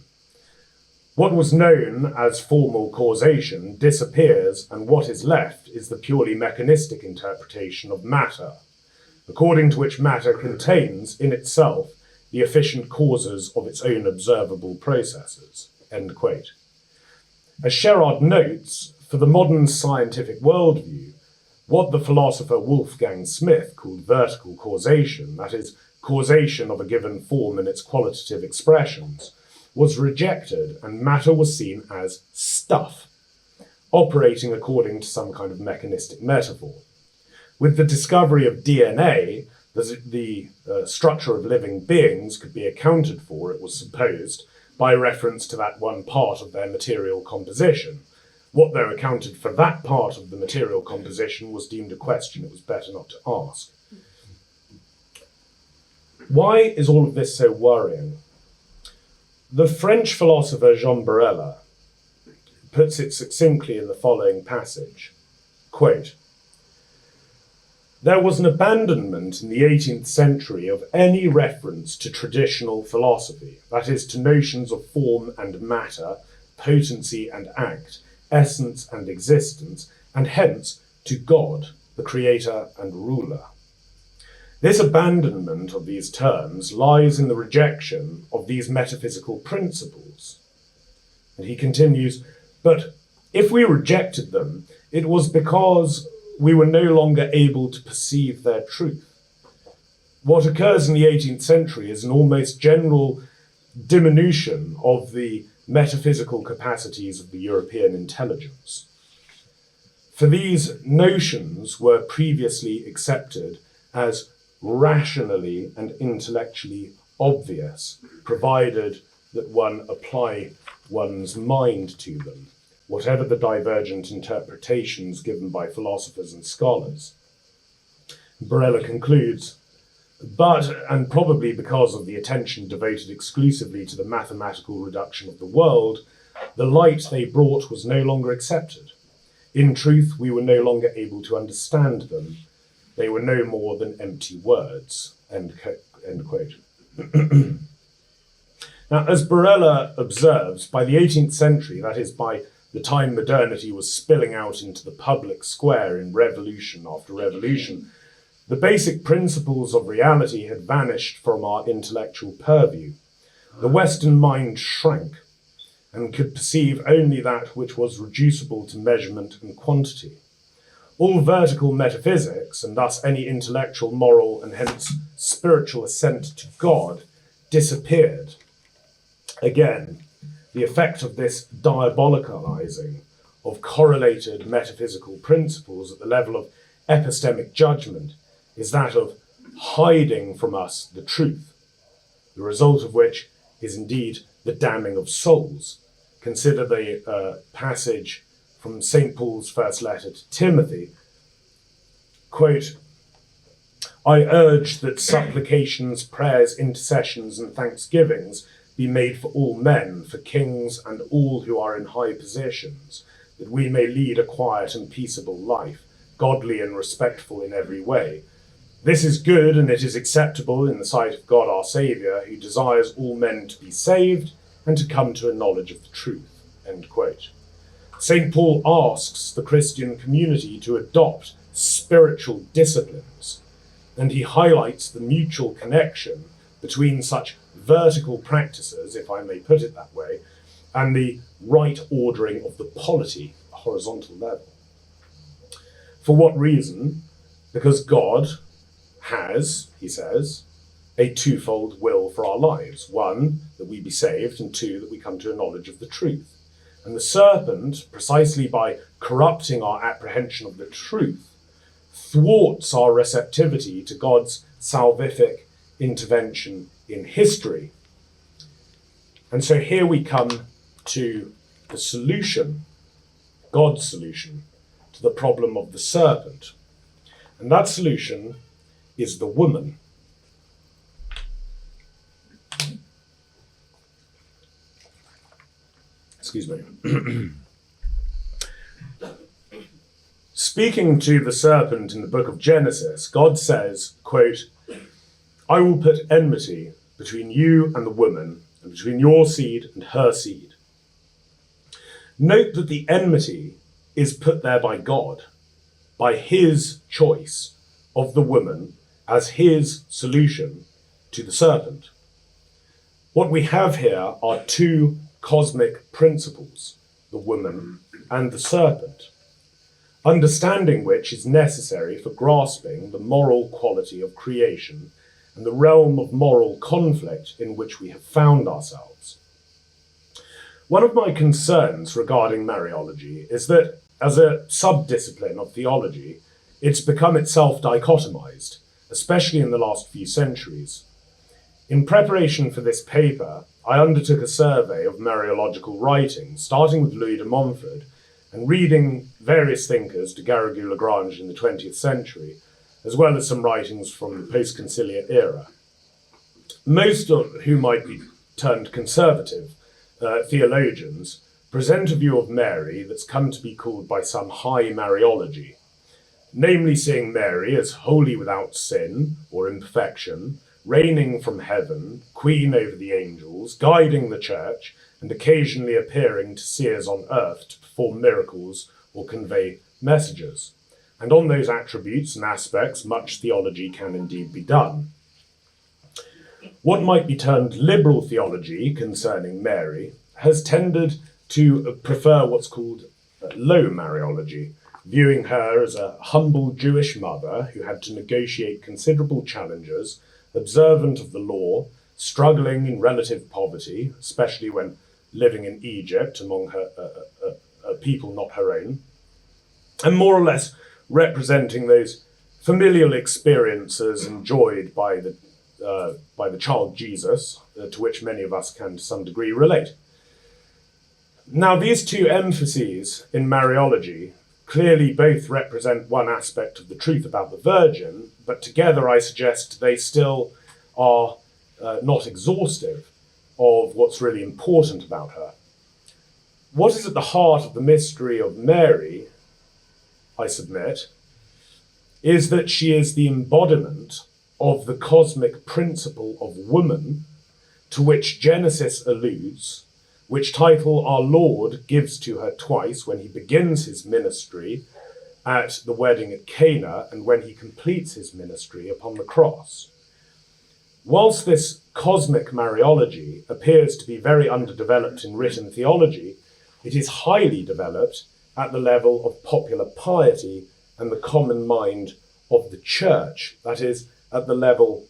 What was known as formal causation disappears, and what is left is the purely mechanistic interpretation of matter, according to which matter contains in itself the efficient causes of its own observable processes." End quote. As Sherard notes, for the modern scientific worldview, what the philosopher Wolfgang Smith called vertical causation, that is, causation of a given form in its qualitative expressions, was rejected, and matter was seen as stuff, operating according to some kind of mechanistic metaphor. With the discovery of DNA, the structure of living beings could be accounted for, it was supposed, by reference to that one part of their material composition. What, though, accounted for that part of the material composition was deemed a question it was better not to ask. Why is all of this so worrying? The French philosopher Jean Morello puts it succinctly in the following passage, quote, "There was an abandonment in the 18th century of any reference to traditional philosophy, that is, to notions of form and matter, potency and act, essence and existence, and hence to God, the creator and ruler. This abandonment of these terms lies in the rejection of these metaphysical principles." And he continues, "But if we rejected them, it was because we were no longer able to perceive their truth. What occurs in the 18th century is an almost general diminution of the metaphysical capacities of the European intelligence. For these notions were previously accepted as rationally and intellectually obvious, provided that one apply one's mind to them, whatever the divergent interpretations given by philosophers and scholars." Morello concludes, "But, and probably because of the attention devoted exclusively to the mathematical reduction of the world, the light they brought was no longer accepted. In truth, we were no longer able to understand them. They were no more than empty words." End quote. Now, as Morello observes, by the 18th century, that is, by the time modernity was spilling out into the public square in revolution after revolution, the basic principles of reality had vanished from our intellectual purview. The Western mind shrank and could perceive only that which was reducible to measurement and quantity. All vertical metaphysics, and thus any intellectual, moral, and hence spiritual assent to God, disappeared. Again, the effect of this diabolicalizing of correlated metaphysical principles at the level of epistemic judgment is that of hiding from us the truth, the result of which is indeed the damning of souls. Consider the passage from St. Paul's first letter to Timothy, quote, "I urge that supplications, prayers, intercessions, and thanksgivings be made for all men, for kings and all who are in high positions, that we may lead a quiet and peaceable life, godly and respectful in every way. This is good, and it is acceptable in the sight of God our Saviour, who desires all men to be saved and to come to a knowledge of the truth." End quote. St. Paul asks the Christian community to adopt spiritual disciplines, and he highlights the mutual connection between such vertical practices, if I may put it that way, and the right ordering of the polity, a horizontal level. For what reason? Because God has, he says, a twofold will for our lives. One, that we be saved, and two, that we come to a knowledge of the truth. And the serpent, precisely by corrupting our apprehension of the truth, thwarts our receptivity to God's salvific intervention in history. And so here we come to the solution, God's solution, to the problem of the serpent. And that solution is the woman. Excuse me. Speaking to the serpent in the book of Genesis, God says, quote, "I will put enmity between you and the woman, and between your seed and her seed." Note that the enmity is put there by God, by his choice of the woman as his solution to the serpent. What we have here are two cosmic principles, the woman and the serpent, understanding which is necessary for grasping the moral quality of creation and the realm of moral conflict in which we have found ourselves. One of my concerns regarding Mariology is that, as a sub-discipline of theology, it's become itself dichotomized, especially in the last few centuries. In preparation for this paper, I undertook a survey of Mariological writings, starting with Louis de Montfort and reading various thinkers de Garrigou-Lagrange in the 20th century, as well as some writings from the post-conciliar era, most of whom might be termed conservative theologians, present a view of Mary that's come to be called by some high Mariology, namely seeing Mary as wholly without sin or imperfection, reigning from heaven, queen over the angels, guiding the church, and occasionally appearing to seers on earth to perform miracles or convey messages. And on those attributes and aspects, much theology can indeed be done. What might be termed liberal theology concerning Mary has tended to prefer what's called low Mariology, viewing her as a humble Jewish mother who had to negotiate considerable challenges, observant of the law, struggling in relative poverty, especially when living in Egypt among her a people not her own, and more or less representing those familial experiences enjoyed by the child Jesus, to which many of us can to some degree relate. Now, these two emphases in Mariology clearly both represent one aspect of the truth about the Virgin, but together I suggest they still are not exhaustive of what's really important about her. What is at the heart of the mystery of Mary, I submit, is that she is the embodiment of the cosmic principle of woman to which Genesis alludes, which title our Lord gives to her twice when he begins his ministry at the wedding at Cana and when he completes his ministry upon the cross. Whilst this cosmic Mariology appears to be very underdeveloped in written theology, it is highly developed at the level of popular piety and the common mind of the church, that is, at the level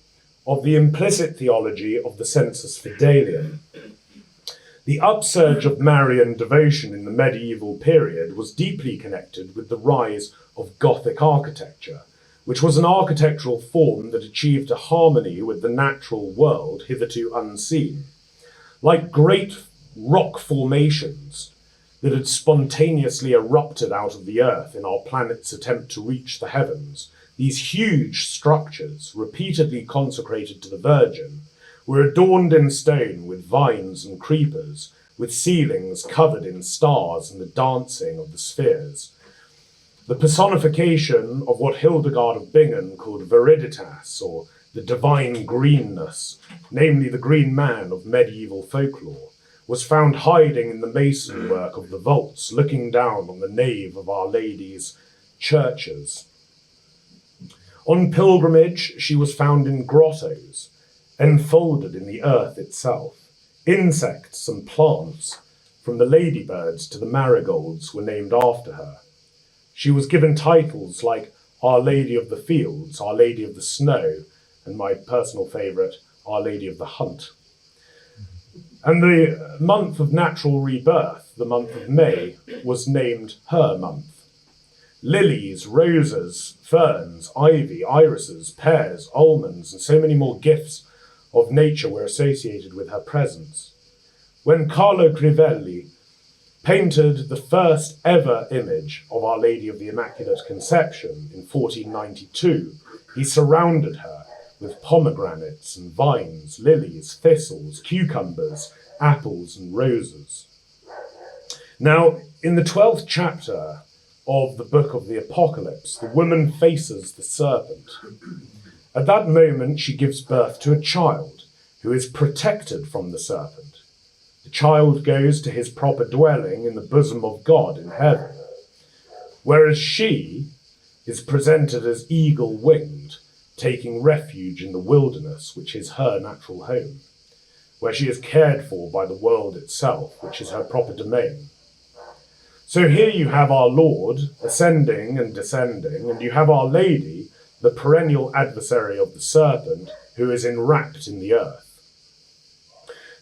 of the implicit theology of the sensus fidelium. The upsurge of Marian devotion in the medieval period was deeply connected with the rise of Gothic architecture, which was an architectural form that achieved a harmony with the natural world hitherto unseen. Like great rock formations that had spontaneously erupted out of the earth in our planet's attempt to reach the heavens, these huge structures, repeatedly consecrated to the Virgin, were adorned in stone with vines and creepers, with ceilings covered in stars and the dancing of the spheres. The personification of what Hildegard of Bingen called viriditas, or the divine greenness, namely the green man of medieval folklore, was found hiding in the masonwork of the vaults, looking down on the nave of Our Lady's churches. On pilgrimage, she was found in grottos, enfolded in the earth itself. Insects and plants, from the ladybirds to the marigolds, were named after her. She was given titles like Our Lady of the Fields, Our Lady of the Snow, and my personal favourite, Our Lady of the Hunt. And the month of natural rebirth, the month of May, was named her month. Lilies, roses, ferns, ivy, irises, pears, almonds, and so many more gifts of nature were associated with her presence. When Carlo Crivelli painted the first ever image of Our Lady of the Immaculate Conception in 1492, he surrounded her with pomegranates and vines, lilies, thistles, cucumbers, apples, and roses. Now, in the 12th chapter of the book of the Apocalypse, the woman faces the serpent. At that moment, she gives birth to a child who is protected from the serpent. The child goes to his proper dwelling in the bosom of God in heaven, whereas she is presented as eagle-winged, taking refuge in the wilderness, which is her natural home, where she is cared for by the world itself, which is her proper domain. So here you have our Lord ascending and descending, and you have Our Lady, the perennial adversary of the serpent, who is enwrapped in the earth.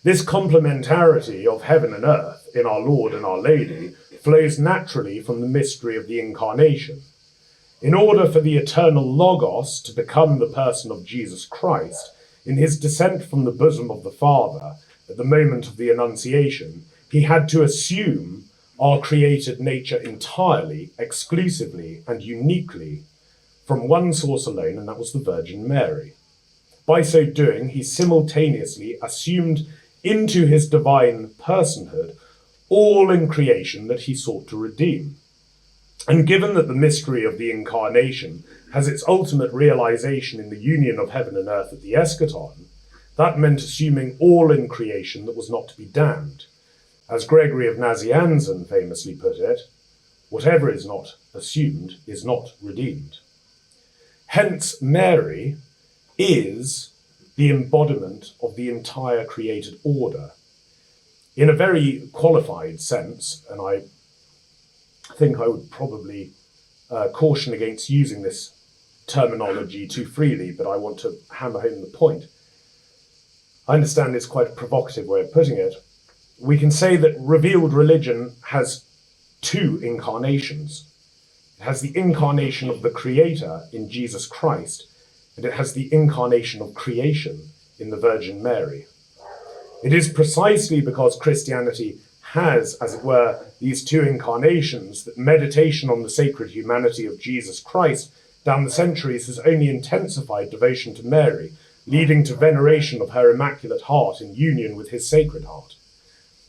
This complementarity of heaven and earth in our Lord and Our Lady flows naturally from the mystery of the Incarnation. In order for the eternal Logos to become the person of Jesus Christ, in his descent from the bosom of the Father at the moment of the Annunciation, he had to assume our created nature entirely, exclusively, and uniquely from one source alone, and that was the Virgin Mary. By so doing, he simultaneously assumed into his divine personhood all in creation that he sought to redeem. And given that the mystery of the Incarnation has its ultimate realization in the union of heaven and earth at the eschaton, that meant assuming all in creation that was not to be damned. As Gregory of Nazianzen famously put it, whatever is not assumed is not redeemed. Hence, Mary is the embodiment of the entire created order. In a very qualified sense, and I think I would probably caution against using this terminology too freely, but I want to hammer home the point. I understand it's quite a provocative way of putting it. We can say that revealed religion has two incarnations. It has the incarnation of the Creator in Jesus Christ, and it has the incarnation of creation in the Virgin Mary. It is precisely because Christianity has, as it were, these two incarnations that meditation on the sacred humanity of Jesus Christ down the centuries has only intensified devotion to Mary, leading to veneration of her Immaculate Heart in union with his Sacred Heart.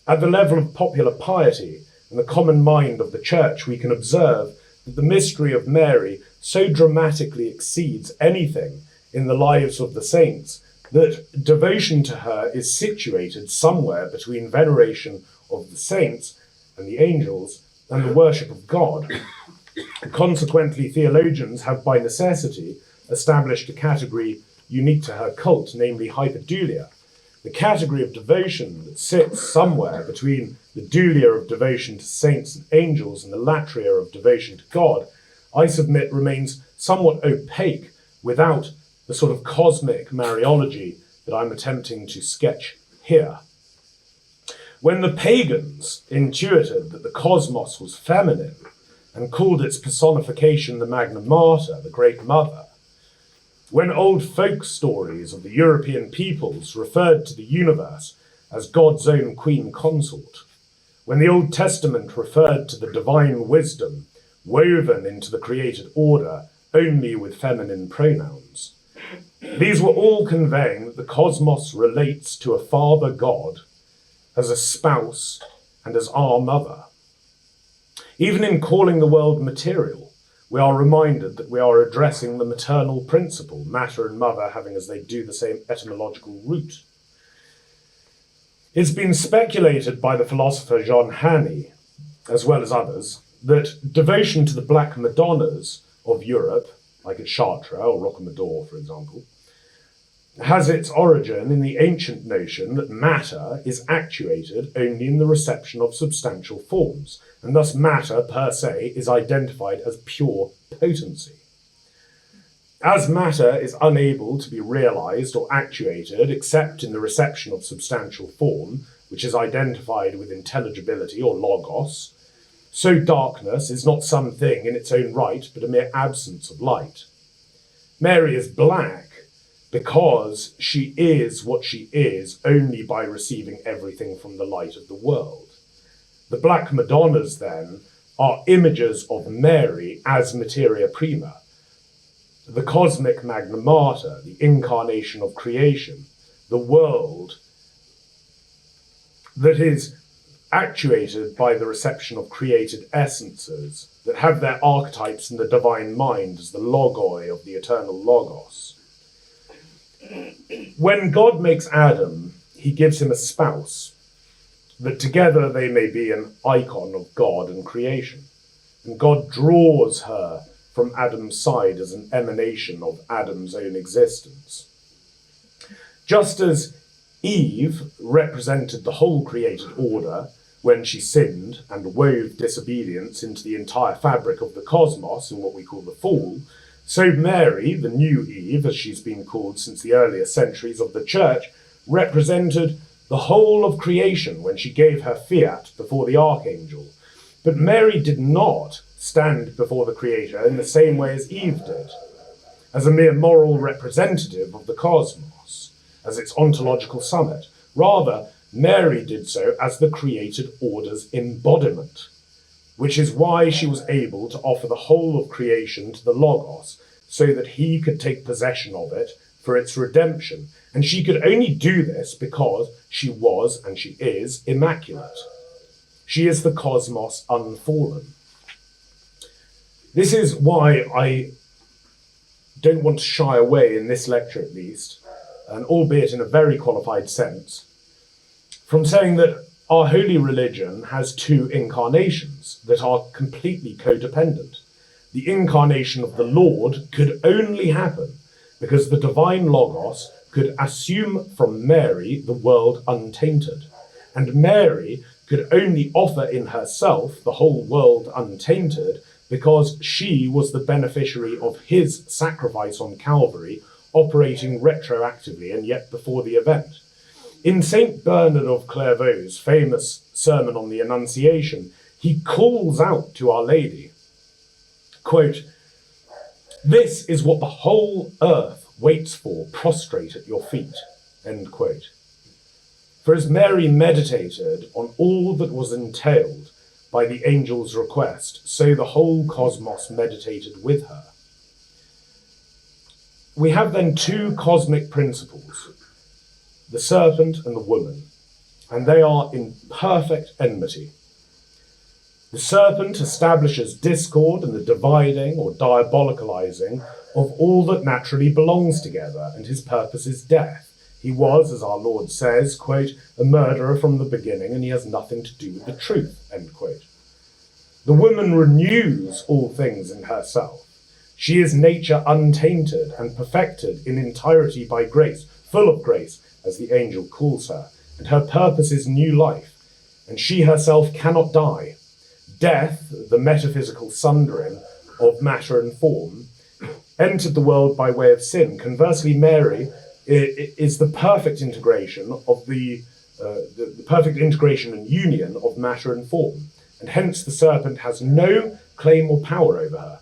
At the level of popular piety and the common mind of the Church, we can observe that the mystery of Mary so dramatically exceeds anything in the lives of the saints that devotion to her is situated somewhere between veneration of the saints and the angels and the worship of God. Consequently, theologians have by necessity established a category unique to her cult, namely hyperdulia, the category of devotion that sits somewhere between the dulia of devotion to saints and angels and the latria of devotion to God. I submit remains somewhat opaque without the sort of cosmic Mariology that I'm attempting to sketch here. When the pagans intuited that the cosmos was feminine and called its personification the Magna Mater, the Great Mother, when old folk stories of the European peoples referred to the universe as God's own queen consort, when the Old Testament referred to the divine wisdom woven into the created order only with feminine pronouns, these were all conveying that the cosmos relates to a Father God as a spouse and as our mother. Even in calling the world material, we are reminded that we are addressing the maternal principle, matter and mother having as they do the same etymological root. It's been speculated by the philosopher Jean Hannay, as well as others, that devotion to the Black Madonnas of Europe, like at Chartres or Rocamadour, for example, has its origin in the ancient notion that matter is actuated only in the reception of substantial forms, and thus matter per se is identified as pure potency. As matter is unable to be realized or actuated except in the reception of substantial form, which is identified with intelligibility or logos, so darkness is not some thing in its own right, but a mere absence of light. Mary is black because she is what she is only by receiving everything from the light of the world. The Black Madonnas, then, are images of Mary as materia prima, the cosmic magna mater, the incarnation of creation, the world that is actuated by the reception of created essences that have their archetypes in the divine mind as the logoi of the eternal logos. When God makes Adam, he gives him a spouse, that together they may be an icon of God and creation. And God draws her from Adam's side as an emanation of Adam's own existence. Just as Eve represented the whole created order when she sinned and wove disobedience into the entire fabric of the cosmos in what we call the fall, so Mary, the new Eve, as she's been called since the earlier centuries of the Church, represented the whole of creation when she gave her fiat before the archangel. But Mary did not stand before the Creator in the same way as Eve did, as a mere moral representative of the cosmos, as its ontological summit. Rather, Mary did so as the created order's embodiment, which is why she was able to offer the whole of creation to the Logos, so that he could take possession of it for its redemption. And she could only do this because she was, and she is, immaculate. She is the cosmos unfallen. This is why I don't want to shy away, in this lecture at least, and albeit in a very qualified sense, from saying that our holy religion has two incarnations that are completely codependent. The incarnation of the Lord could only happen because the divine Logos could assume from Mary the world untainted, and Mary could only offer in herself the whole world untainted because she was the beneficiary of his sacrifice on Calvary, operating retroactively and yet before the event. In St. Bernard of Clairvaux's famous sermon on the Annunciation, he calls out to Our Lady, quote, "This is what the whole earth waits for, prostrate at your feet," end quote. For as Mary meditated on all that was entailed by the angel's request, so the whole cosmos meditated with her. We have then two cosmic principles, the serpent and the woman, and they are in perfect enmity. The serpent establishes discord and the dividing or diabolicalizing of all that naturally belongs together, and his purpose is death. He was, as our Lord says, quote, "a murderer from the beginning, and he has nothing to do with the truth," end quote. The woman renews all things in herself. She is nature untainted and perfected in entirety by grace, full of grace, as the angel calls her, and her purpose is new life, and she herself cannot die. Death, the metaphysical sundering of matter and form, entered the world by way of sin. Conversely, Mary is the perfect integration of the perfect integration and union of matter and form, and hence the serpent has no claim or power over her.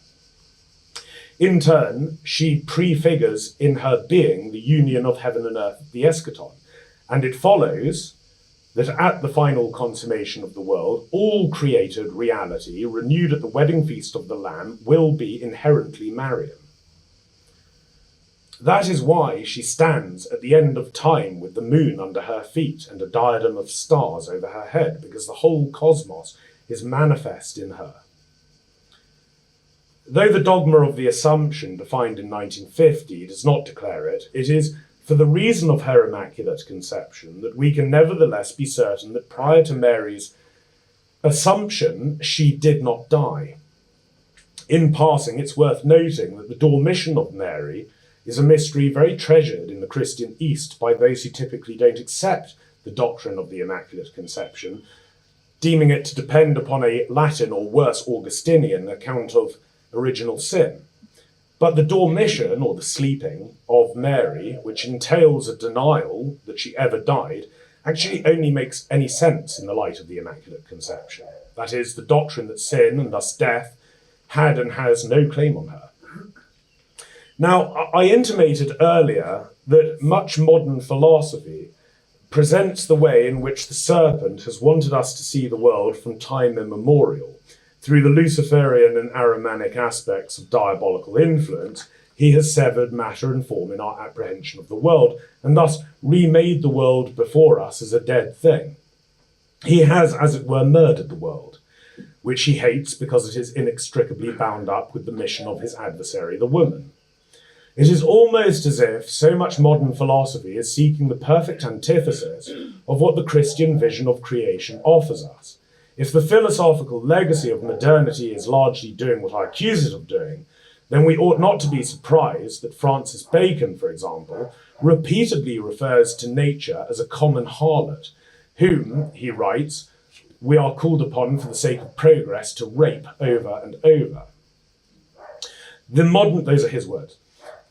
In turn, she prefigures in her being the union of heaven and earth, the eschaton, and it follows that at the final consummation of the world, all created reality, renewed at the wedding feast of the Lamb, will be inherently Marian. That is why she stands at the end of time with the moon under her feet and a diadem of stars over her head, because the whole cosmos is manifest in her. Though the dogma of the Assumption, defined in 1950, does not declare it, it is for the reason of her immaculate conception, that we can nevertheless be certain that prior to Mary's assumption, she did not die. In passing, it's worth noting that the Dormition of Mary is a mystery very treasured in the Christian East by those who typically don't accept the doctrine of the Immaculate Conception, deeming it to depend upon a Latin or worse Augustinian account of original sin. But the Dormition, or the sleeping, of Mary, which entails a denial that she ever died, actually only makes any sense in the light of the Immaculate Conception. That is, the doctrine that sin, and thus death, had and has no claim on her. Now, I intimated earlier that much modern philosophy presents the way in which the serpent has wanted us to see the world from time immemorial. Through the Luciferian and Ahrimanic aspects of diabolical influence, he has severed matter and form in our apprehension of the world, and thus remade the world before us as a dead thing. He has, as it were, murdered the world, which he hates because it is inextricably bound up with the mission of his adversary, the woman. It is almost as if so much modern philosophy is seeking the perfect antithesis of what the Christian vision of creation offers us. If the philosophical legacy of modernity is largely doing what I accuse it of doing, then we ought not to be surprised that Francis Bacon, for example, repeatedly refers to nature as a common harlot, whom, he writes, we are called upon for the sake of progress to rape over and over. Those are his words.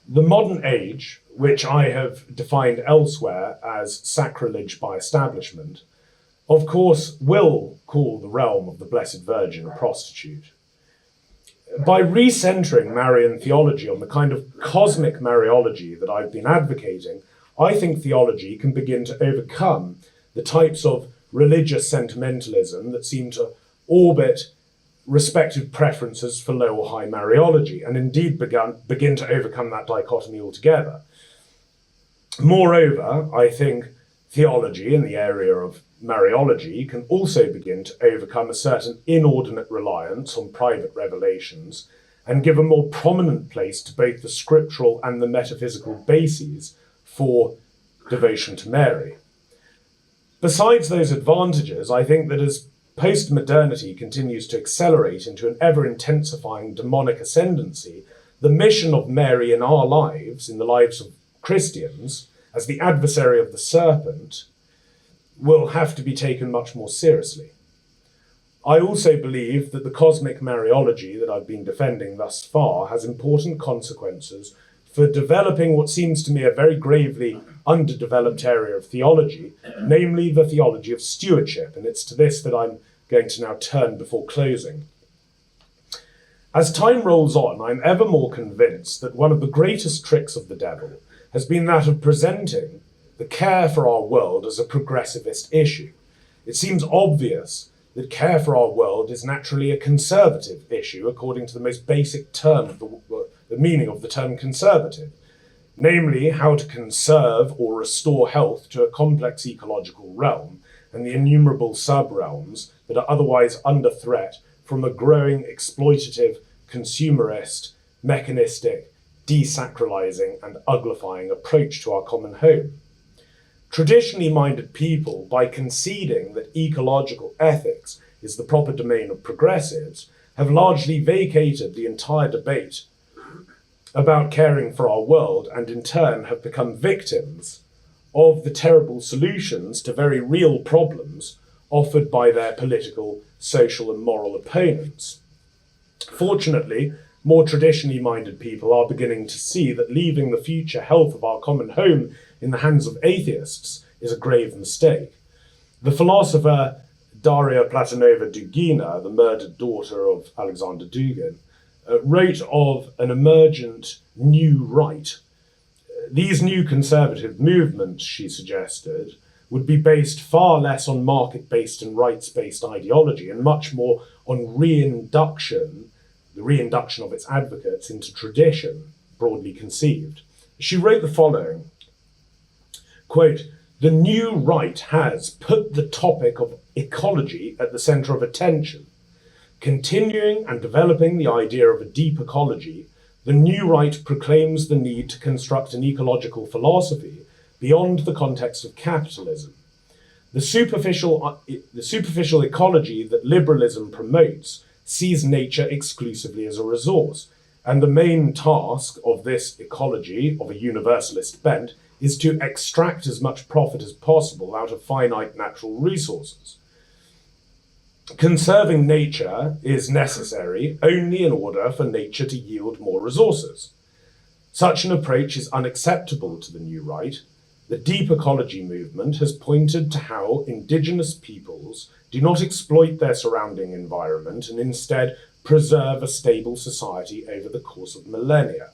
The modern age, which I have defined elsewhere as sacrilege by establishment, of course will call the realm of the Blessed Virgin a prostitute. By recentering Marian theology on the kind of cosmic Mariology that I've been advocating, I think theology can begin to overcome the types of religious sentimentalism that seem to orbit respective preferences for low or high Mariology, and indeed begin to overcome that dichotomy altogether. Moreover, I think theology in the area of Mariology can also begin to overcome a certain inordinate reliance on private revelations and give a more prominent place to both the scriptural and the metaphysical bases for devotion to Mary. Besides those advantages, I think that as post-modernity continues to accelerate into an ever-intensifying demonic ascendancy, the mission of Mary in our lives, in the lives of Christians, as the adversary of the serpent, will have to be taken much more seriously. I also believe that the cosmic Mariology that I've been defending thus far has important consequences for developing what seems to me a very gravely underdeveloped area of theology, namely the theology of stewardship, and it's to this that I'm going to now turn before closing. As time rolls on, I'm ever more convinced that one of the greatest tricks of the devil has been that of presenting the care for our world as a progressivist issue. It seems obvious that care for our world is naturally a conservative issue according to the most basic term of the meaning of the term conservative, namely how to conserve or restore health to a complex ecological realm and the innumerable sub-realms that are otherwise under threat from a growing exploitative, consumerist, mechanistic, desacralizing and uglifying approach to our common home. Traditionally minded people, by conceding that ecological ethics is the proper domain of progressives, have largely vacated the entire debate about caring for our world and in turn have become victims of the terrible solutions to very real problems offered by their political, social and moral opponents. Fortunately, more traditionally minded people are beginning to see that leaving the future health of our common home in the hands of atheists is a grave mistake. The philosopher Daria Platonova Dugina, the murdered daughter of Alexander Dugin, wrote of an emergent new right. These new conservative movements, she suggested, would be based far less on market-based and rights-based ideology and much more on reinduction, the reinduction of its advocates into tradition, broadly conceived. She wrote the following, quote, "The new right has put the topic of ecology at the center of attention. Continuing and developing the idea of a deep ecology, the new right proclaims the need to construct an ecological philosophy beyond the context of capitalism. The superficial ecology that liberalism promotes sees nature exclusively as a resource, and the main task of this ecology, of a universalist bent, is to extract as much profit as possible out of finite natural resources. Conserving nature is necessary only in order for nature to yield more resources. Such an approach is unacceptable to the New Right. The deep ecology movement has pointed to how indigenous peoples do not exploit their surrounding environment and instead preserve a stable society over the course of millennia.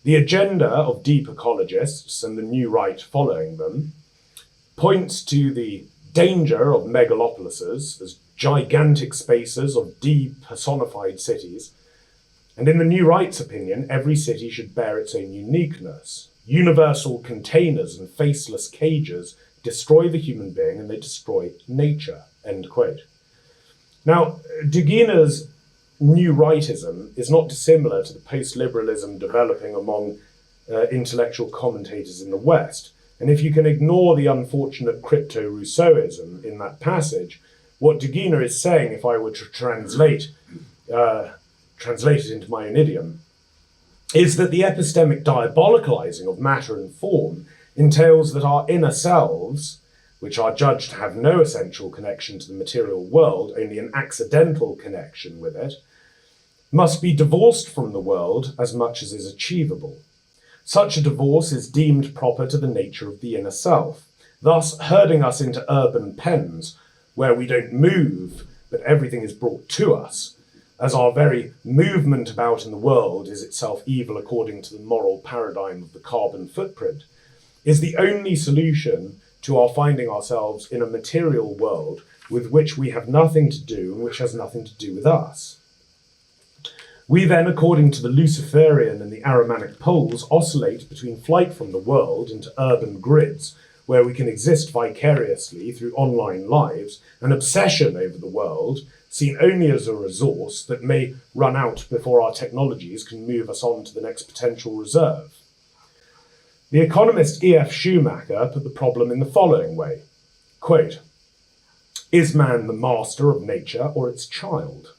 The agenda of deep ecologists, and the New Right following them, points to the danger of megalopolises as gigantic spaces of depersonified cities, and in the New Right's opinion, every city should bear its own uniqueness. Universal containers and faceless cages destroy the human being and they destroy nature, end quote. Now, Duginer's New Rightism is not dissimilar to the post-liberalism developing among intellectual commentators in the West. And if you can ignore the unfortunate crypto-Rousseauism in that passage, what Duginer is saying, if I were to translate it into my own idiom, is that the epistemic diabolicalizing of matter and form entails that our inner selves, which are judged to have no essential connection to the material world, only an accidental connection with it, must be divorced from the world as much as is achievable. Such a divorce is deemed proper to the nature of the inner self, thus herding us into urban pens where we don't move, but everything is brought to us, as our very movement about in the world is itself evil according to the moral paradigm of the carbon footprint, is the only solution to our finding ourselves in a material world with which we have nothing to do and which has nothing to do with us. We then, according to the Luciferian and the Aramanic poles, oscillate between flight from the world into urban grids, where we can exist vicariously through online lives, and obsession over the world, seen only as a resource that may run out before our technologies can move us on to the next potential reserve. The economist E.F. Schumacher put the problem in the following way, quote, "Is man the master of nature or its child?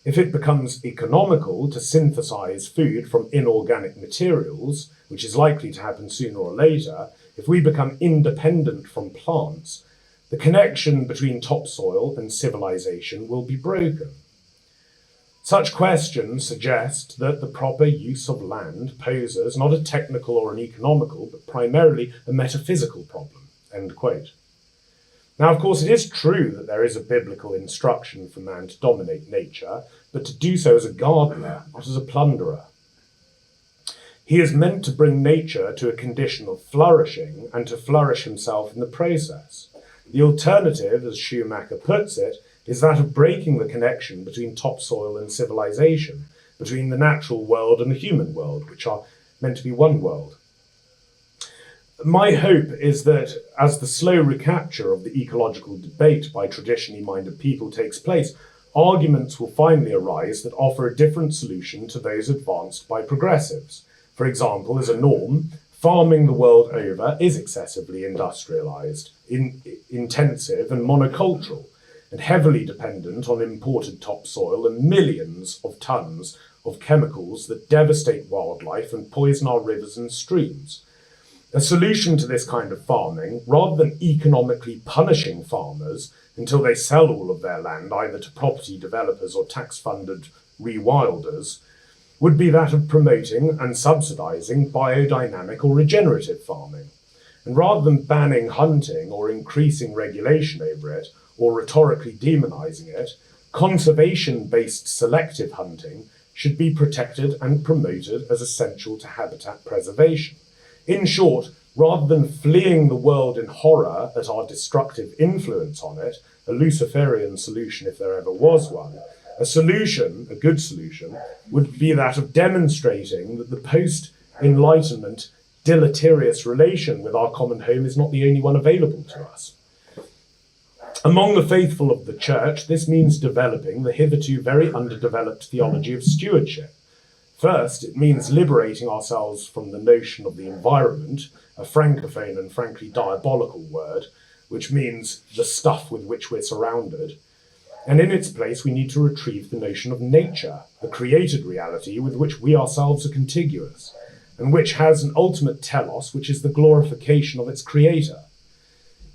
If it becomes economical to synthesize food from inorganic materials, which is likely to happen sooner or later, if we become independent from plants, the connection between topsoil and civilization will be broken. Such questions suggest that the proper use of land poses not a technical or an economical, but primarily a metaphysical problem," end quote. Now, of course, it is true that there is a biblical instruction for man to dominate nature, but to do so as a gardener, not as a plunderer. He is meant to bring nature to a condition of flourishing and to flourish himself in the process. The alternative, as Schumacher puts it, is that of breaking the connection between topsoil and civilization, between the natural world and the human world, which are meant to be one world. My hope is that as the slow recapture of the ecological debate by traditionally minded people takes place, arguments will finally arise that offer a different solution to those advanced by progressives. For example, as a norm, farming the world over is excessively industrialized, intensive and monocultural, and heavily dependent on imported topsoil and millions of tons of chemicals that devastate wildlife and poison our rivers and streams. A solution to this kind of farming, rather than economically punishing farmers until they sell all of their land either to property developers or tax-funded rewilders, would be that of promoting and subsidizing biodynamic or regenerative farming. And rather than banning hunting or increasing regulation over it, or rhetorically demonizing it, conservation-based selective hunting should be protected and promoted as essential to habitat preservation. In short, rather than fleeing the world in horror at our destructive influence on it, a Luciferian solution if there ever was one, a solution, a good solution, would be that of demonstrating that the post-Enlightenment deleterious relation with our common home is not the only one available to us. Among the faithful of the Church, this means developing the hitherto very underdeveloped theology of stewardship. First, it means liberating ourselves from the notion of the environment, a francophone and frankly diabolical word, which means the stuff with which we're surrounded. And in its place, we need to retrieve the notion of nature, the created reality with which we ourselves are contiguous, and which has an ultimate telos, which is the glorification of its creator.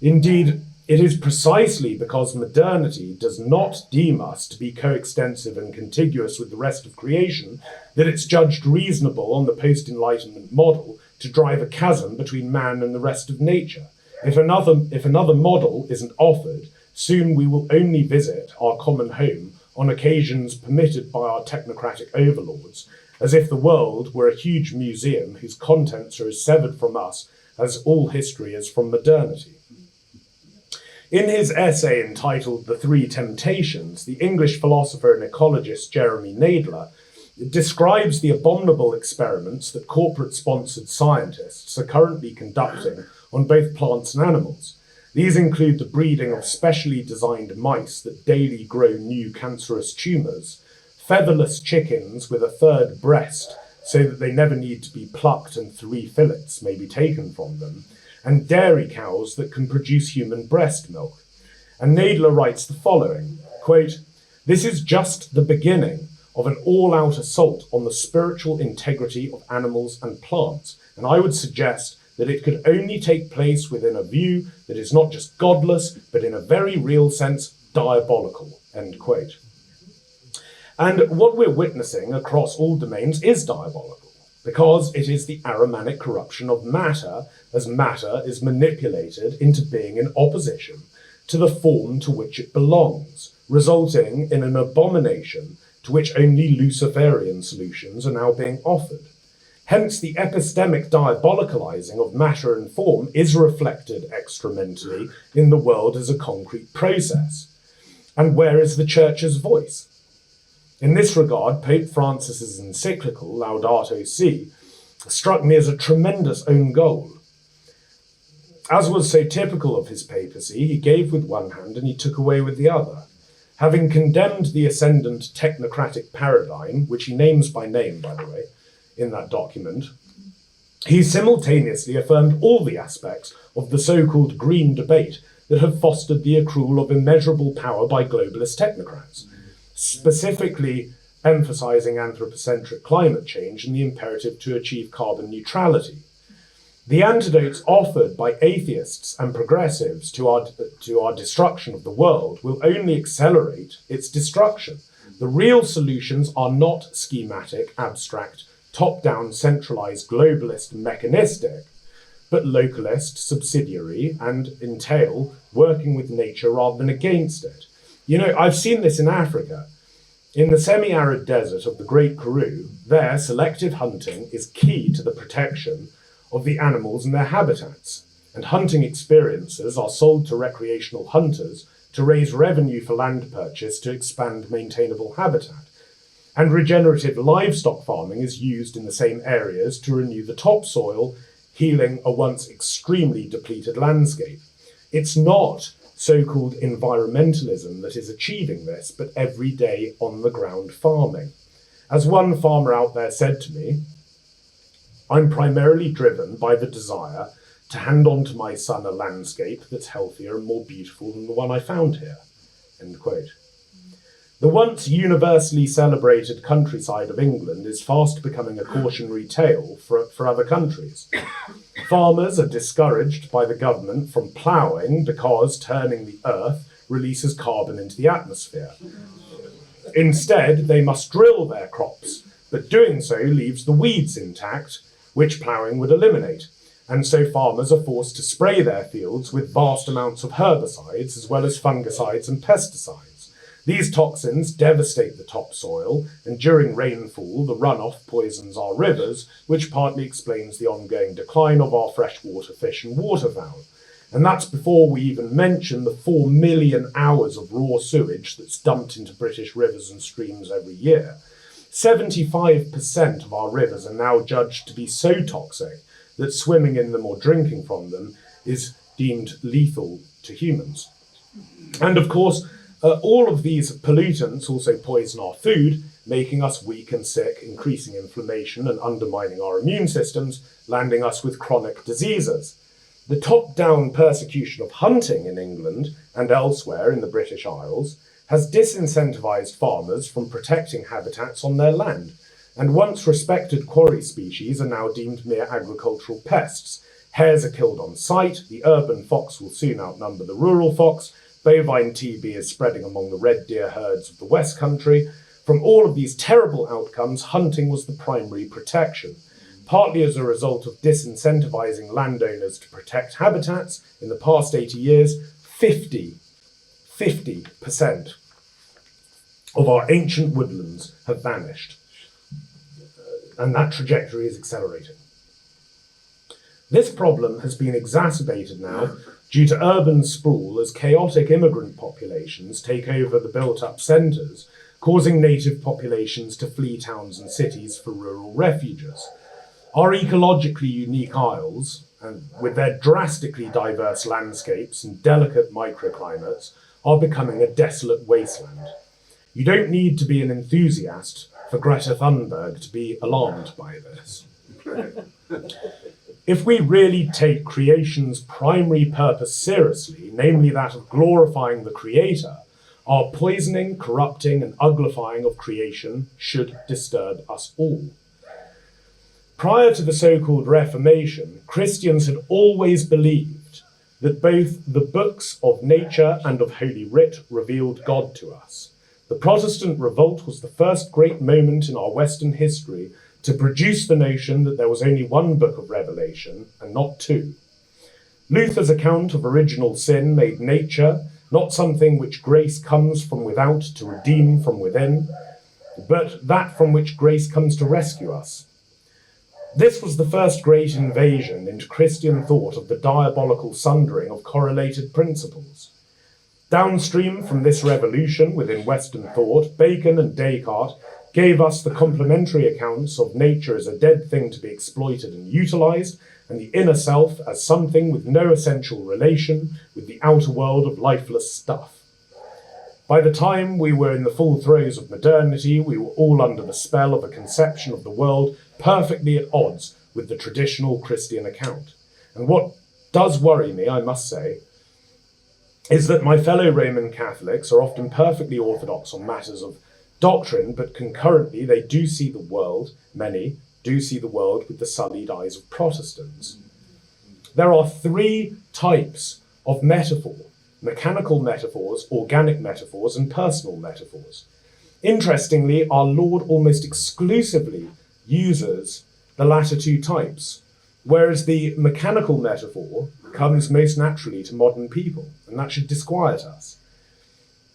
Indeed, it is precisely because modernity does not deem us to be coextensive and contiguous with the rest of creation that it's judged reasonable on the post-Enlightenment model to drive a chasm between man and the rest of nature. If another model isn't offered, soon we will only visit our common home on occasions permitted by our technocratic overlords, as if the world were a huge museum whose contents are as severed from us as all history is from modernity. In his essay entitled The Three Temptations, the English philosopher and ecologist Jeremy Nadler describes the abominable experiments that corporate-sponsored scientists are currently conducting on both plants and animals. These include the breeding of specially designed mice that daily grow new cancerous tumours, featherless chickens with a third breast so that they never need to be plucked and 3 fillets may be taken from them, and dairy cows that can produce human breast milk. And Nadler writes the following, quote, "This is just the beginning of an all-out assault on the spiritual integrity of animals and plants, and I would suggest that it could only take place within a view that is not just godless, but in a very real sense, diabolical," end quote. And what we're witnessing across all domains is diabolical, because it is the Ahrimanic corruption of matter as matter is manipulated into being in opposition to the form to which it belongs, resulting in an abomination to which only Luciferian solutions are now being offered. Hence, the epistemic diabolicalizing of matter and form is reflected extramentally in the world as a concrete process. And where is the Church's voice? In this regard, Pope Francis's encyclical, Laudato Si, struck me as a tremendous own goal. As was so typical of his papacy, he gave with one hand and he took away with the other. Having condemned the ascendant technocratic paradigm, which he names by name, by the way, in that document, he simultaneously affirmed all the aspects of the so-called green debate that have fostered the accrual of immeasurable power by globalist technocrats, specifically emphasizing anthropocentric climate change and the imperative to achieve carbon neutrality. The antidotes offered by atheists and progressives to our destruction of the world will only accelerate its destruction. The real solutions are not schematic, abstract, top-down, centralized, globalist, and mechanistic, but localist, subsidiary, and entail working with nature rather than against it. You know, I've seen this in Africa. In the semi-arid desert of the Great Karoo, there selective hunting is key to the protection of the animals and their habitats, and hunting experiences are sold to recreational hunters to raise revenue for land purchase to expand maintainable habitat. And regenerative livestock farming is used in the same areas to renew the topsoil, healing a once extremely depleted landscape. It's not so-called environmentalism that is achieving this, but everyday on-the-ground farming. As one farmer out there said to me, "I'm primarily driven by the desire to hand on to my son a landscape that's healthier and more beautiful than the one I found here," end quote. The once universally celebrated countryside of England is fast becoming a cautionary tale for other countries. Farmers are discouraged by the government from ploughing because turning the earth releases carbon into the atmosphere. Instead, they must drill their crops, but doing so leaves the weeds intact, which ploughing would eliminate. And so farmers are forced to spray their fields with vast amounts of herbicides as well as fungicides and pesticides. These toxins devastate the topsoil, and during rainfall, the runoff poisons our rivers, which partly explains the ongoing decline of our freshwater fish and waterfowl. And that's before we even mention the 4 million hours of raw sewage that's dumped into British rivers and streams every year. 75% of our rivers are now judged to be so toxic that swimming in them or drinking from them is deemed lethal to humans. And of course, all of these pollutants also poison our food, making us weak and sick, increasing inflammation and undermining our immune systems, landing us with chronic diseases. The top-down persecution of hunting in England and elsewhere in the British Isles has disincentivized farmers from protecting habitats on their land, and once respected quarry species are now deemed mere agricultural pests. Hares are killed on sight, the urban fox will soon outnumber the rural fox, bovine TB is spreading among the red deer herds of the West Country. From all of these terrible outcomes, hunting was the primary protection. Partly as a result of disincentivizing landowners to protect habitats, in the past 80 years, 50% of our ancient woodlands have vanished. And that trajectory is accelerating. This problem has been exacerbated now due to urban sprawl as chaotic immigrant populations take over the built-up centres, causing native populations to flee towns and cities for rural refuges. Our ecologically unique isles, and with their drastically diverse landscapes and delicate microclimates, are becoming a desolate wasteland. You don't need to be an enthusiast for Greta Thunberg to be alarmed by this. If we really take creation's primary purpose seriously, namely that of glorifying the Creator, our poisoning, corrupting, and uglifying of creation should disturb us all. Prior to the so-called Reformation, Christians had always believed that both the books of nature and of Holy Writ revealed God to us. The Protestant revolt was the first great moment in our Western history to produce the notion that there was only one book of Revelation and not two. Luther's account of original sin made nature not something which grace comes from without to redeem from within, but that from which grace comes to rescue us. This was the first great invasion into Christian thought of the diabolical sundering of correlated principles. Downstream from this revolution within Western thought, Bacon and Descartes gave us the complementary accounts of nature as a dead thing to be exploited and utilized, and the inner self as something with no essential relation with the outer world of lifeless stuff. By the time we were in the full throes of modernity, we were all under the spell of a conception of the world perfectly at odds with the traditional Christian account. And what does worry me, I must say, is that my fellow Roman Catholics are often perfectly orthodox on matters of doctrine, but concurrently they do see the world, many do see the world with the sullied eyes of Protestants. There are three types of metaphor: mechanical metaphors, organic metaphors, and personal metaphors. Interestingly, our Lord almost exclusively uses the latter two types, whereas the mechanical metaphor comes most naturally to modern people, and that should disquiet us.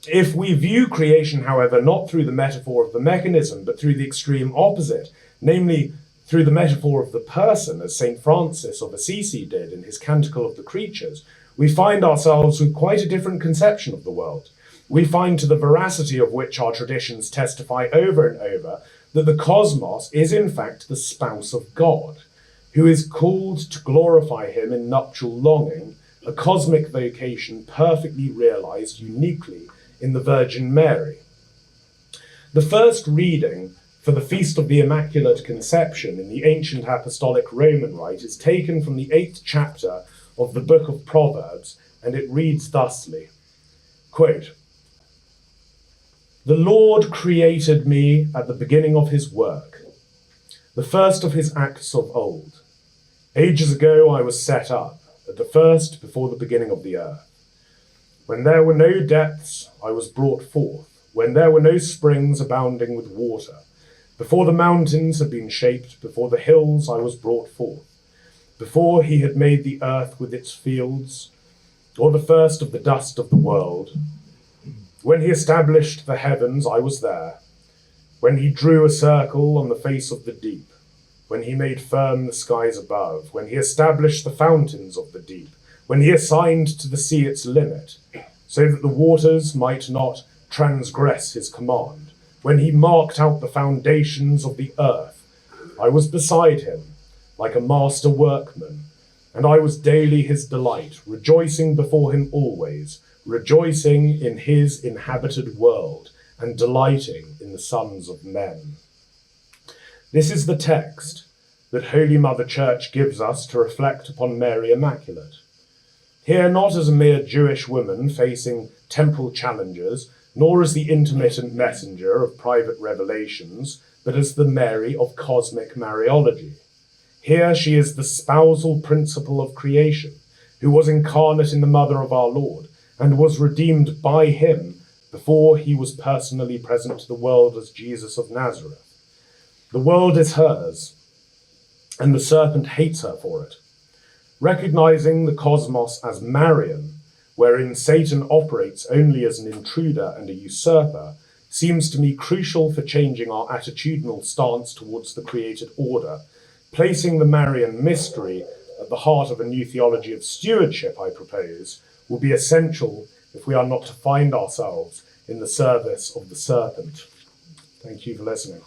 If we view creation, however, not through the metaphor of the mechanism, but through the extreme opposite, namely through the metaphor of the person, as St. Francis of Assisi did in his Canticle of the Creatures, we find ourselves with quite a different conception of the world. We find, to the veracity of which our traditions testify over and over, that the cosmos is in fact the spouse of God, who is called to glorify him in nuptial longing, a cosmic vocation perfectly realized uniquely in the Virgin Mary. The first reading for the Feast of the Immaculate Conception in the ancient Apostolic Roman Rite is taken from the 8th chapter of the book of Proverbs, and it reads thusly, quote, "The Lord created me at the beginning of his work, the first of his acts of old. Ages ago I was set up, at the first before the beginning of the earth. When there were no depths, I was brought forth, when there were no springs abounding with water. Before the mountains had been shaped, before the hills I was brought forth. Before he had made the earth with its fields, or the first of the dust of the world. When he established the heavens, I was there. When he drew a circle on the face of the deep. When he made firm the skies above. When he established the fountains of the deep. When he assigned to the sea its limit, so that the waters might not transgress his command. When he marked out the foundations of the earth, I was beside him, like a master workman, and I was daily his delight, rejoicing before him always, rejoicing in his inhabited world, and delighting in the sons of men. This is the text that Holy Mother Church gives us to reflect upon Mary Immaculate. Here not as a mere Jewish woman facing temple challenges, nor as the intermittent messenger of private revelations, but as the Mary of cosmic Mariology. Here she is the spousal principle of creation, who was incarnate in the Mother of our Lord, and was redeemed by him before he was personally present to the world as Jesus of Nazareth. The world is hers, and the serpent hates her for it. Recognizing the cosmos as Marian, wherein Satan operates only as an intruder and a usurper, seems to me crucial for changing our attitudinal stance towards the created order. Placing the Marian mystery at the heart of a new theology of stewardship, I propose, will be essential if we are not to find ourselves in the service of the serpent. Thank you for listening.